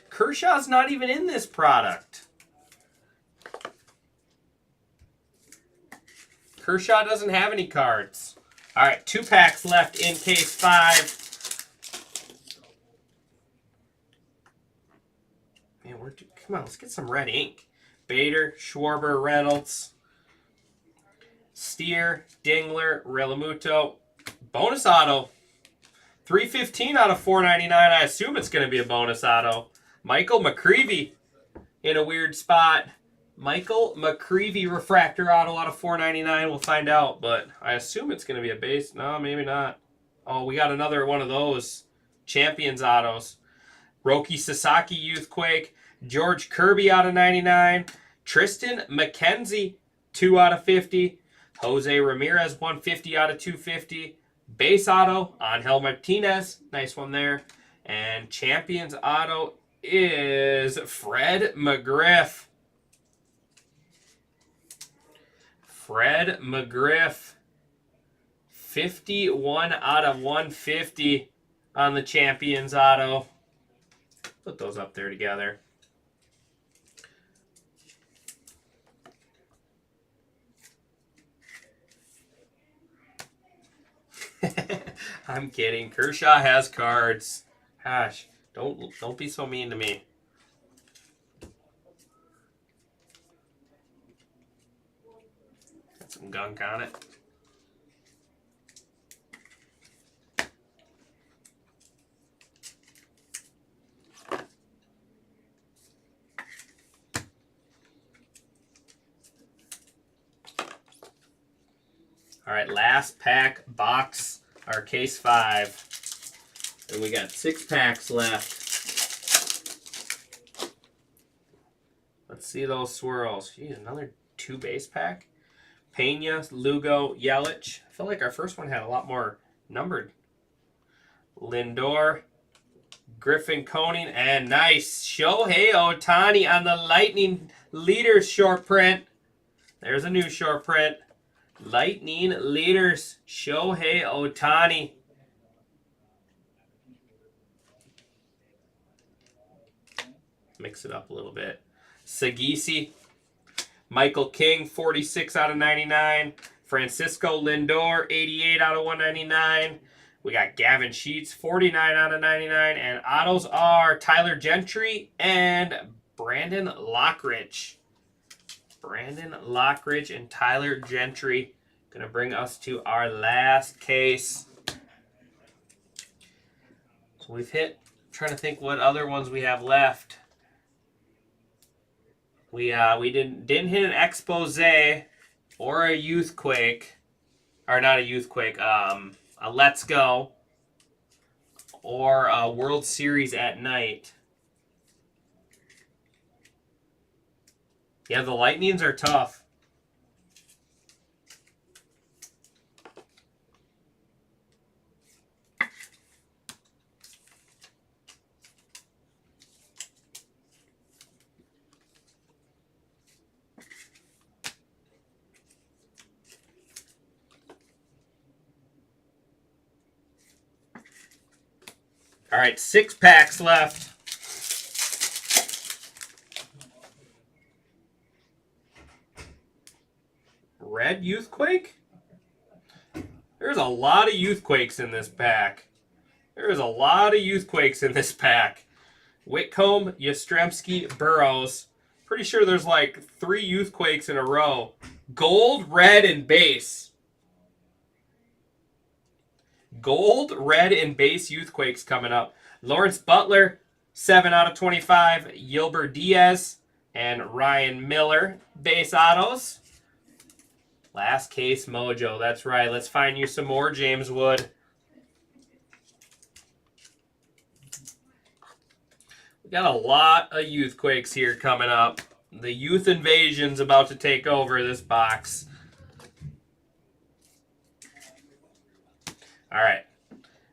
Kershaw's not even in this product. Kershaw doesn't have any cards. All right, 2 packs left in case 5. Man, come on, let's get some red ink. Bader, Schwarber, Reynolds, Steer, Dingler, Realmuto. Bonus auto. 315 out of 499. I assume it's going to be a bonus auto. Michael McCreevy in a weird spot. Michael McCreevy refractor auto out of 499. We'll find out, but I assume it's going to be a base. No, maybe not. Oh, we got another one of those Champions autos. Roki Sasaki Youthquake. George Kirby out of 99. Tristan McKenzie 2 out of 50. Jose Ramirez 150 out of 250. Base auto Angel Martinez. Nice one there. And Champions auto is Fred McGriff. Fred McGriff. 51 out of 150 on the Champions auto. Put those up there together. I'm kidding. Kershaw has cards. Gosh, don't be so mean to me. Got some gunk on it. All right, last pack box, our case 5. And we got 6 packs left. Let's see those swirls. Geez, another 2 base pack. Pena, Lugo, Yelich. I feel like our first one had a lot more numbered. Lindor, Griffin Coning, and nice. Shohei Ohtani on the Lightning Leaders short print. There's a new short print. Lightning Leaders, Shohei Ohtani. Mix it up a little bit. Sagisi, Michael King, 46 out of 99. Francisco Lindor, 88 out of 199. We got Gavin Sheets, 49 out of 99. And autos are Tyler Gentry and Brandon Lockridge. Brandon Lockridge and Tyler Gentry. Going to bring us to our last case. So we've hit, trying to think what other ones we have left. We didn't hit an expose or a Youthquake. Or not a Youthquake, a Let's Go. Or a World Series at Night. Yeah, the Lightnings are tough. All right, 6 packs left. red Youthquake? There's a lot of Youthquakes in this pack. There's a lot of Youthquakes in this pack. Whitcomb, Yastrzemski, Burrows. Pretty sure there's like 3 Youthquakes in a row. Gold, red, and base. Gold, red, and base Youthquakes coming up. Lawrence Butler, 7 out of 25. Yilber Diaz and Ryan Miller, base autos. Last case mojo. That's right. Let's find you some more James Wood. We got a lot of Youthquakes here coming up. The Youth Invasion's about to take over this box. All right.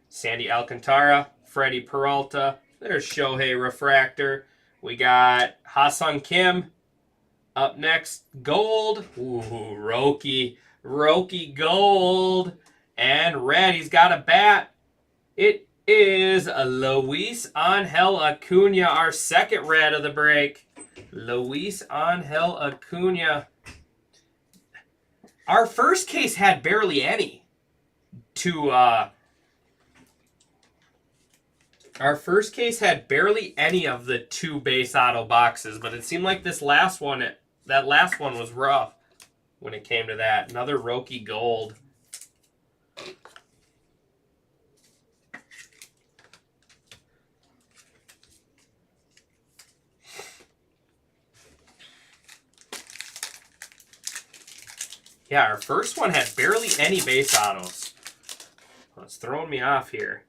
Sandy Alcantara, Freddie Peralta. There's Shohei Refractor. We got Ha-Seong Kim. Up next, gold. Ooh, Roki gold. And red, he's got a bat. It is Luis Angel Acuna, our second red of the break. Luis Angel Acuna. Our first case had barely any Our first case had barely any of the 2 base auto boxes, but it seemed like that last one was rough when it came to that. Another Roki gold. Yeah, our first one had barely any base autos. Well, it's throwing me off here.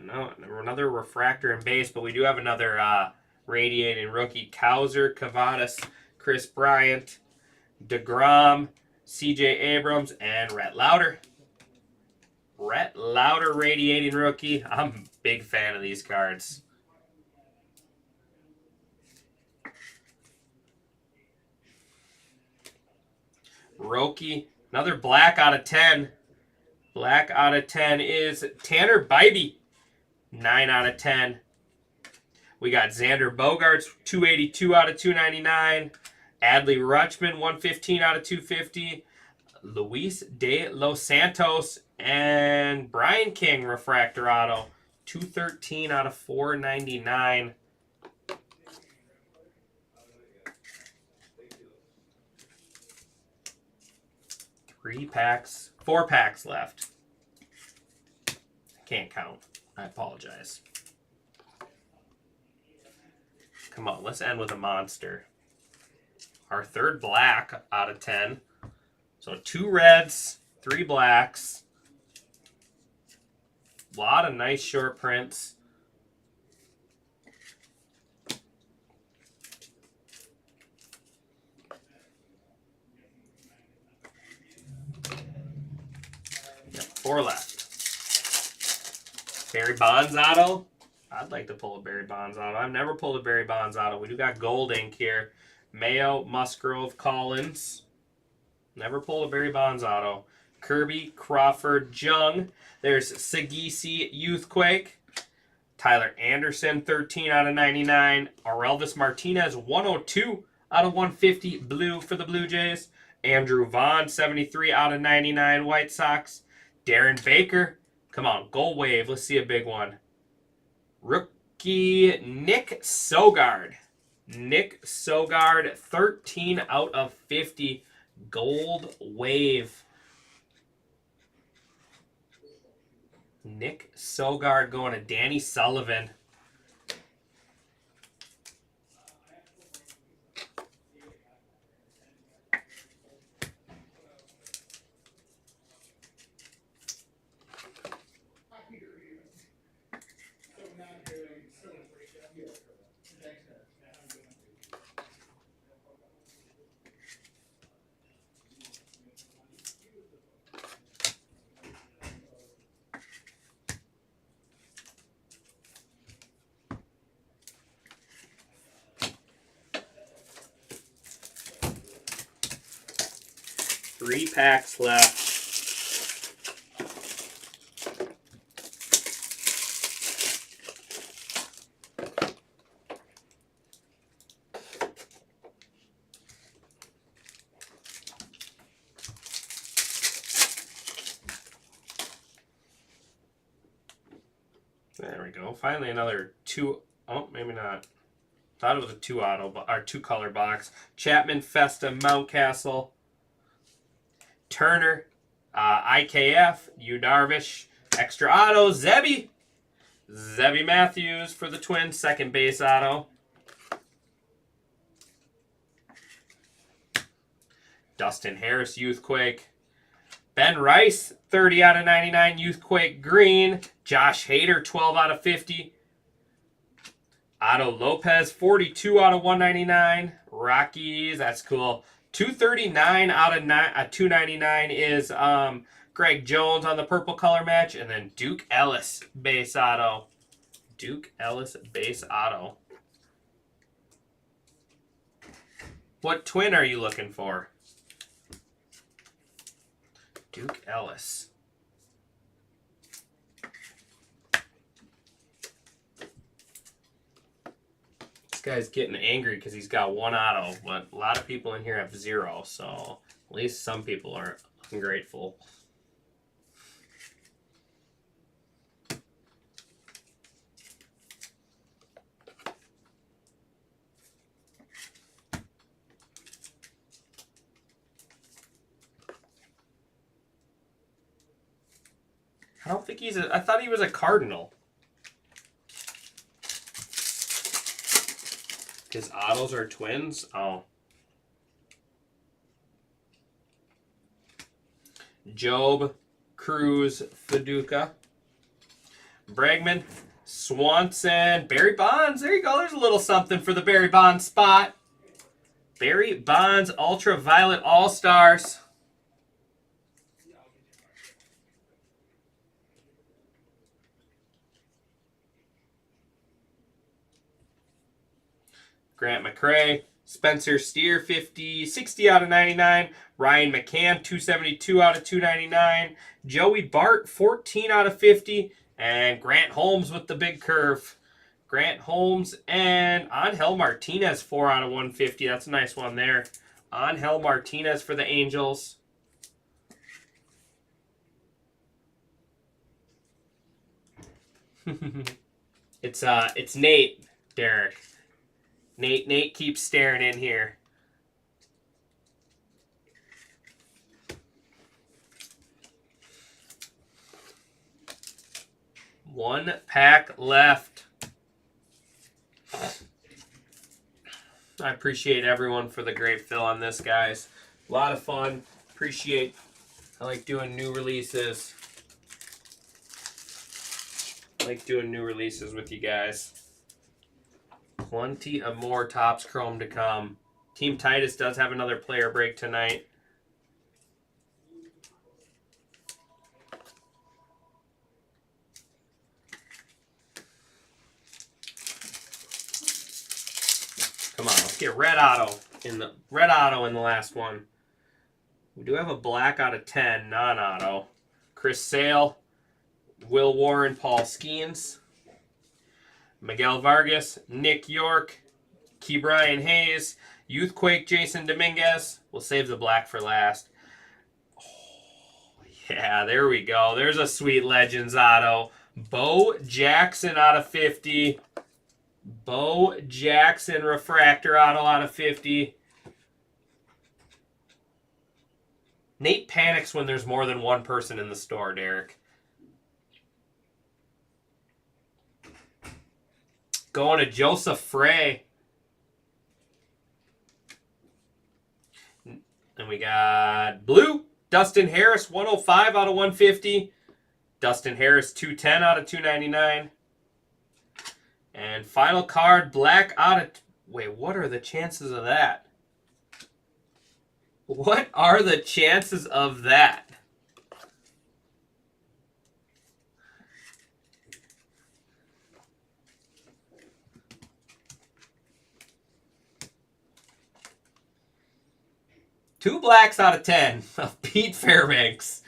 No, another refractor and base, but we do have another radiating rookie. Cowser, Cavadas, Chris Bryant, DeGrom, C.J. Abrams, and Rhett Lauder. Rhett Lauder radiating rookie. I'm a big fan of these cards. Roki, another black out of 10. Black out of 10 is Tanner Bibee. 9 out of 10. We got Xander Bogaerts, 282 out of 299. Adley Rutschman, 115 out of 250. Luis de Los Santos and Brian King refractor auto, 213 out of 499. Four packs left. I can't count. I apologize. Come on, let's end with a monster. Our third black out of 10. So 2 reds, 3 blacks. A lot of nice short prints. Yep, 4 left. Barry Bonds auto. I'd like to pull a Barry Bonds auto. I've never pulled a Barry Bonds auto. We do got gold ink here. Mayo, Musgrove, Collins. Never pulled a Barry Bonds auto. Kirby, Crawford, Jung. There's Sagisi, Youthquake. Tyler Anderson, 13 out of 99. Aurelvis Martinez, 102 out of 150. Blue for the Blue Jays. Andrew Vaughn, 73 out of 99. White Sox. Darren Baker. Come on, gold wave. Let's see a big one. Rookie Nick Sogard. Nick Sogard, 13 out of 50. Gold wave. Nick Sogard going to Danny Sullivan. Three packs left. we go. Finally, another 2. Oh, maybe not. Thought it was a 2 auto or 2 color box. Chapman, Festa, Mountcastle, Turner, IKF, Yu Darvish, extra auto, Zebby Matthews for the Twins, second base auto. Dustin Harris, Youthquake. Ben Rice, 30 out of 99, Youthquake green. Josh Hader, 12 out of 50. Otto Lopez, 42 out of 199. Rockies, that's cool. 239 out of 299 is Greg Jones on the purple color match. And then Duke Ellis, base auto. Duke Ellis, base auto. What twin are you looking for? Duke Ellis. This guy's getting angry because he's got 1 auto, but a lot of people in here have 0, so at least some people are ungrateful. I don't think I thought he was a Cardinal. His autos are Twins? Oh. Job, Cruz, Fiduca, Bregman, Swanson, Barry Bonds. There you go. There's a little something for the Barry Bonds spot. Barry Bonds, Ultraviolet All-Stars. Grant McCray, Spencer Steer, 60 out of 99. Ryan McCann, 272 out of 299. Joey Bart, 14 out of 50. And Grant Holmes with the big curve. Grant Holmes and Angel Martinez, 4 out of 150. That's a nice one there. Angel Martinez for the Angels. It's Nate, Derek. Nate keeps staring in here. One pack left. I appreciate everyone for the great fill on this, guys. A lot of fun. I like doing new releases. I like doing new releases with you guys. Plenty of more Topps Chrome to come. Team Titus does have another player break tonight. Come on, let's get red auto in the last one. We do have a black out of 10 non-auto. Chris Sale, Will Warren, Paul Skeens. Miguel Vargas, Nick York, Ke'Bryan Hayes, Youthquake, Jason Dominguez. We'll save the black for last. Oh, yeah, there we go. There's a sweet Legends auto. Bo Jackson out of 50. Bo Jackson refractor auto out of 50. Nate panics when there's more than one person in the store, Derek. Going to Joseph Frey. And we got blue. Dustin Harris, 105 out of 150. Dustin Harris, 210 out of 299. And final card, black out of... Wait, what are the chances of that? What are the chances of that? Two blacks out of 10 of Pete Fairbanks.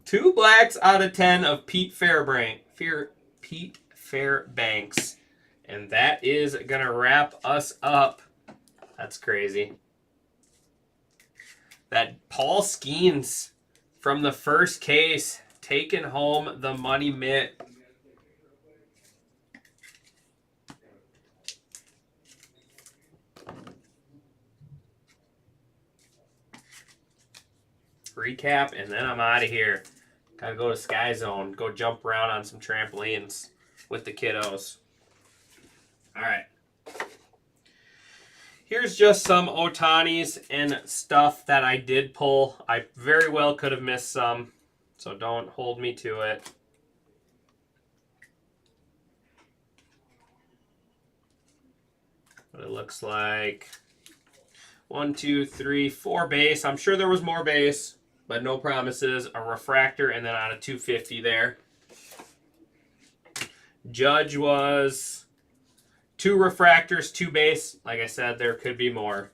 2 blacks out of 10 of Pete Fairbanks. And that is going to wrap us up. That's crazy. That Paul Skeens from the first case taking home the money mitt. recap, and then I'm out of here. Gotta go to Sky Zone, go jump around on some trampolines with the kiddos. All right. Here's just some Ohtanis and stuff that I did pull. I very well could have missed some, so don't hold me to it. But it looks like 1, 2, 3, 4 base. I'm sure there was more base, but no promises. A refractor, and then on a 250 there. Judge was 2 refractors, 2 base. Like I said, there could be more.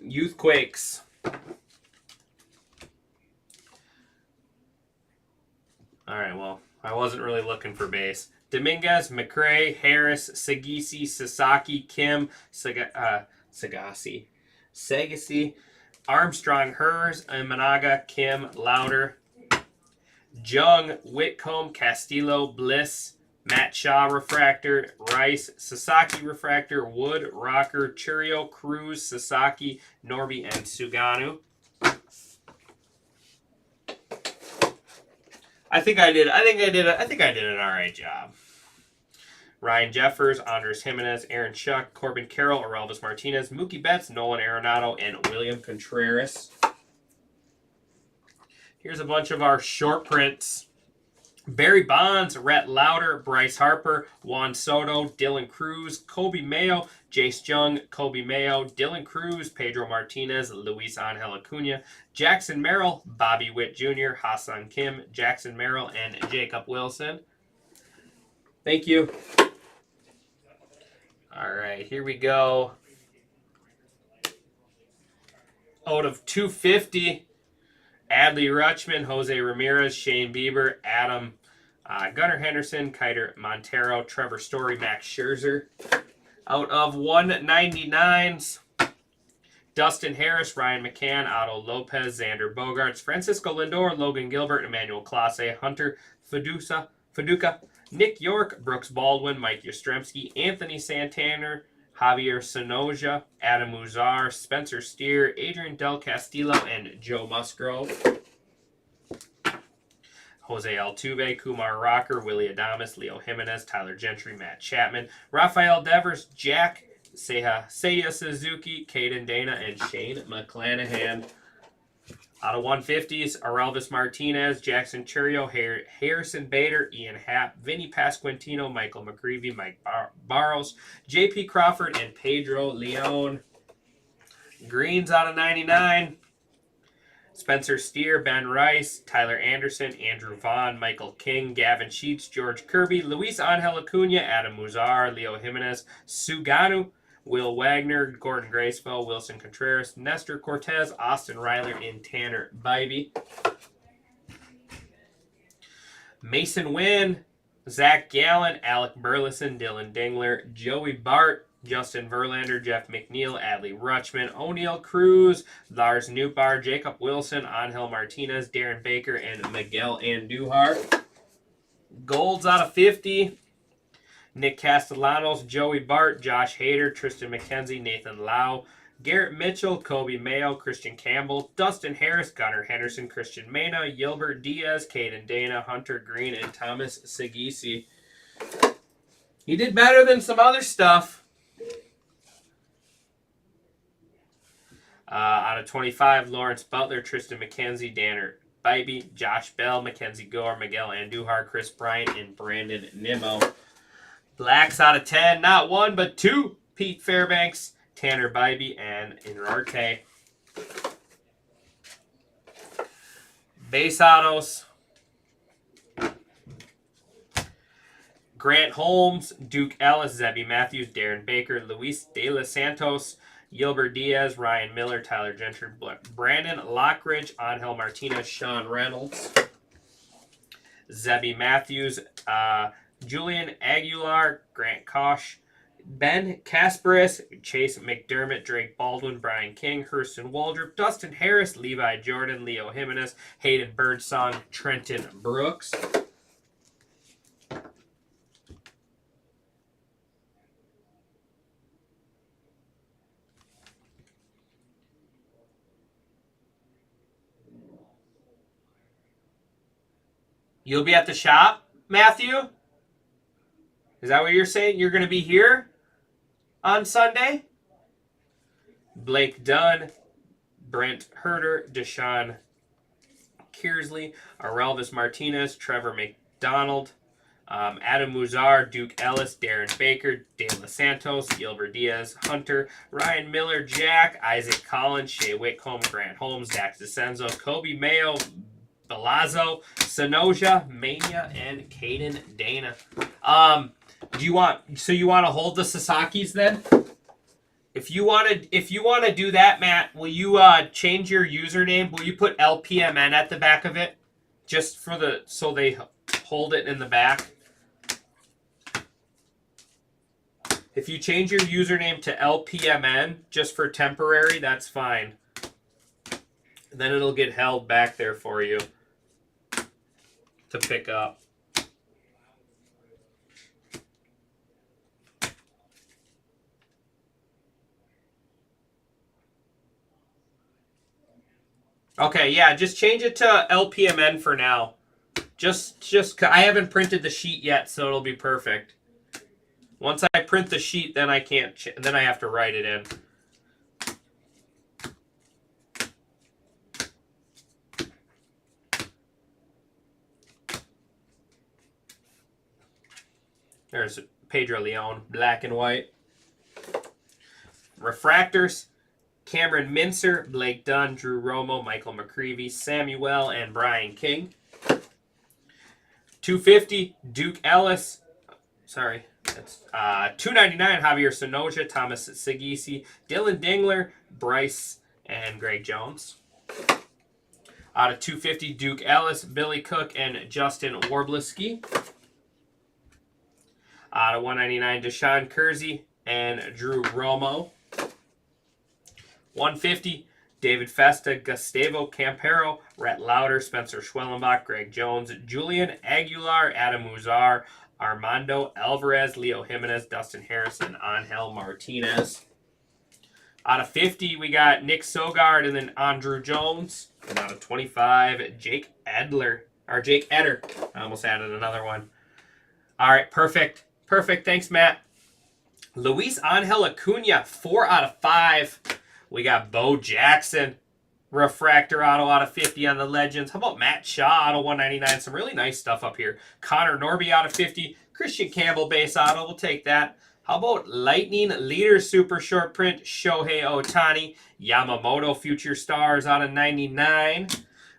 Youth Quakes. All right, well, I wasn't really looking for base. Dominguez, McRae, Harris, Sagisi, Sasaki, Kim, Sagasi, Armstrong, Hers, Imanaga, Kim, Lauder, Jung, Whitcomb, Castillo, Bliss, Matt Shaw refractor, Rice, Sasaki refractor, Wood, Rocker, Churio, Cruz, Sasaki, Norby, and Suganu. I think I did an alright job. Ryan Jeffers, Andres Jimenez, Aaron Shuck, Corbin Carroll, Orelvis Martinez, Mookie Betts, Nolan Arenado, and William Contreras. Here's a bunch of our short prints. Barry Bonds, Rhett Lauder, Bryce Harper, Juan Soto, Dylan Cruz, Kobe Mayo, Jace Jung, Kobe Mayo, Dylan Cruz, Pedro Martinez, Luis Angel Acuna, Jackson Merrill, Bobby Witt Jr., Hassan Kim, Jackson Merrill, and Jacob Wilson. Thank you. All right, here we go. Out of 250, Adley Rutschman, Jose Ramirez, Shane Bieber, Adam Gunnar Henderson, Kiter Montero, Trevor Story, Max Scherzer. Out of 199s, Dustin Harris, Ryan McCann, Otto Lopez, Xander Bogaerts, Francisco Lindor, Logan Gilbert, Emmanuel Clase, Hunter Faduca, Nick York, Brooks Baldwin, Mike Yastrzemski, Anthony Santana, Javier Sonoja, Adam Uzar, Spencer Steer, Adrian Del Castillo, and Joe Musgrove. Jose Altuve, Kumar Rocker, Willie Adames, Leo Jimenez, Tyler Gentry, Matt Chapman, Rafael Devers, Jack Seiya Suzuki, Caden Dana, and Shane McClanahan. Out of 150s, Orelvis Martinez, Jackson Churio, Harrison Bader, Ian Happ, Vinny Pasquantino, Michael McGreevy, Mike Barros, J.P. Crawford, and Pedro Leon. Greens out of 99. Spencer Steer, Ben Rice, Tyler Anderson, Andrew Vaughn, Michael King, Gavin Sheets, George Kirby, Luis Angel Acuna, Adam Muzar, Leo Jimenez, Suganu, Will Wagner, Gordon Graceful, Wilson Contreras, Nestor Cortez, Austin Ryler, and Tanner Bybee. Mason Wynn, Zach Gallen, Alec Burleson, Dylan Dingler, Joey Bart, Justin Verlander, Jeff McNeil, Adley Rutschman, O'Neill Cruz, Lars Nootbaar, Jacob Wilson, Angel Martinez, Darren Baker, and Miguel Andujar. Golds out of 50. Nick Castellanos, Joey Bart, Josh Hader, Tristan McKenzie, Nathan Lau, Garrett Mitchell, Kobe Mayo, Christian Campbell, Dustin Harris, Gunnar Henderson, Christian Mena, Gilbert Diaz, Caden Dana, Hunter Green, and Thomas Sagisi. He did better than some other stuff. Out of 25, Lawrence Butler, Tristan McKenzie, Danner Bybee, Josh Bell, Mackenzie Gore, Miguel Andujar, Chris Bryant, and Brandon Nimmo. Blacks out of 10, not 1, but 2. Pete Fairbanks, Tanner Bybee, and Inarte. Base autos. Grant Holmes, Duke Ellis, Zebby Matthews, Darren Baker, Luis De Los Santos, Gilbert Diaz, Ryan Miller, Tyler Gentry, Brandon Lockridge, Angel Martinez, Sean Reynolds. Zebby Matthews, Julian Aguilar, Grant Koch, Ben Kasparis, Chase McDermott, Drake Baldwin, Brian King, Hurston Waldrop, Dustin Harris, Levi Jordan, Leo Jimenez, Hayden Birdsong, Trenton Brooks. You'll be at the shop, Matthew? Is that what you're saying? You're going to be here on Sunday? Blake Dunn, Brent Herter, Deshaun Kearsley, Arelvis Martinez, Trevor McDonald, Adam Muzar, Duke Ellis, Darren Baker, De Los Santos, Gilbert Diaz, Hunter, Ryan Miller, Jack, Isaac Collins, Shea Whitcomb, Grant Holmes, Dax DeCenzo, Kobe Mayo, Belazzo, Sonoja, Mania, and Caden Dana. You want to hold the Sasaki's then? If you want to do that, Matt, will you change your username? Will you put LPMN at the back of it, just for so they hold it in the back? If you change your username to LPMN just for temporary, that's fine. Then it'll get held back there for you to pick up. Okay, yeah, just change it to LPMN for now. Just I haven't printed the sheet yet, so it'll be perfect. Once I print the sheet, then I can't. Then I have to write it in. There's Pedro Leon, black and white. Refractors: Cameron Mincer, Blake Dunn, Drew Romo, Michael McCreevy, Samuel, and Brian King. 250, Duke Ellis. Sorry, that's 299, Javier Sonoja, Thomas Sagisi, Dylan Dingler, Bryce, and Greg Jones. Out of 250, Duke Ellis, Billy Cook, and Justin Warbleski. Out of 199, Deshaun Kersey and Drew Romo. 150, David Festa, Gustavo Campero, Rhett Lauder, Spencer Schwellenbach, Greg Jones, Julian Aguilar, Adam Muzar, Armando Alvarez, Leo Jimenez, Dustin Harrison, Angel Martinez. Out of 50, we got Nick Sogard and then Andrew Jones. And out of 25, Jake Eder. I almost added another one. All right, perfect. Perfect. Thanks, Matt. Luis Angel Acuna, 4 out of 5. We got Bo Jackson, refractor auto out of 50 on the Legends. How about Matt Shaw out of 199? Some really nice stuff up here. Connor Norby out of 50. Christian Campbell base auto. We'll take that. How about Lightning Leader Super Short Print, Shohei Ohtani. Yamamoto Future Stars out of 99.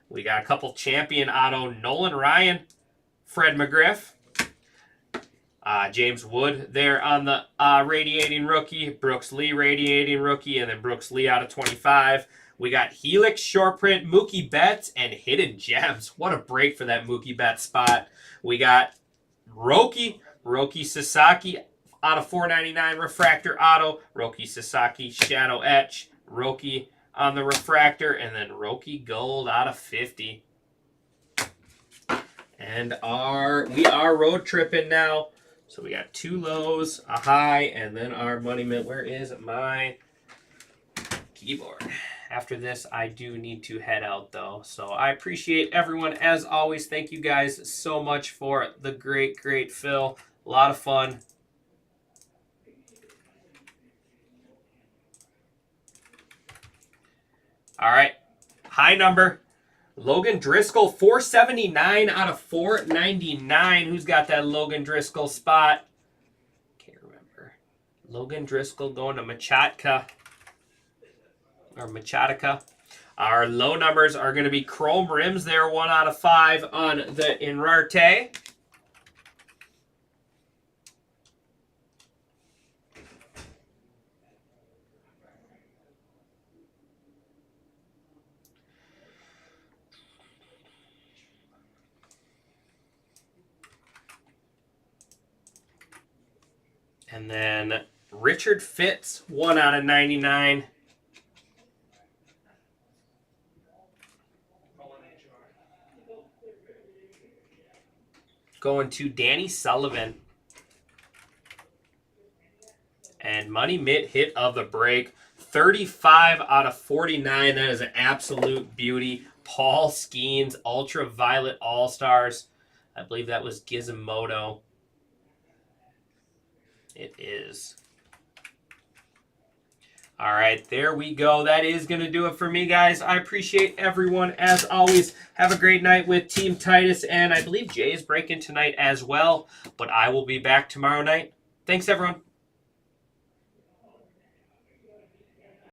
We got a couple Champion auto. Nolan Ryan, Fred McGriff. James Wood there on the radiating rookie. Brooks Lee radiating rookie. And then Brooks Lee out of 25. We got Helix short print, Mookie Betts, and Hidden Gems. What a break for that Mookie Betts spot. We got Roki Sasaki out of 499 refractor auto. Roki Sasaki Shadow Etch. Roki on the refractor. And then Roki Gold out of 50. And we are road tripping now. So we got 2 lows, a high, and then our money mint. Where is my keyboard? After this, I do need to head out, though. So I appreciate everyone. As always, thank you guys so much for the great, great fill. A lot of fun. All right. High number. Logan Driscoll, 479 out of 499. Who's got that Logan Driscoll spot? Can't remember. Logan Driscoll going to Machatka. Or Machatka. Our low numbers are going to be Chrome Rims there, 1 out of 5 on the Inrarte. And then Richard Fitz, 1 out of 99. Going to Danny Sullivan. And Money Mitt hit of the break. 35 out of 49. That is an absolute beauty. Paul Skeens, Ultraviolet All-Stars. I believe that was Gizmodo. It is. All right, there we go. That is going to do it for me, guys. I appreciate everyone, as always. Have a great night with Team Titus, and I believe Jay is breaking tonight as well, but I will be back tomorrow night. Thanks, everyone.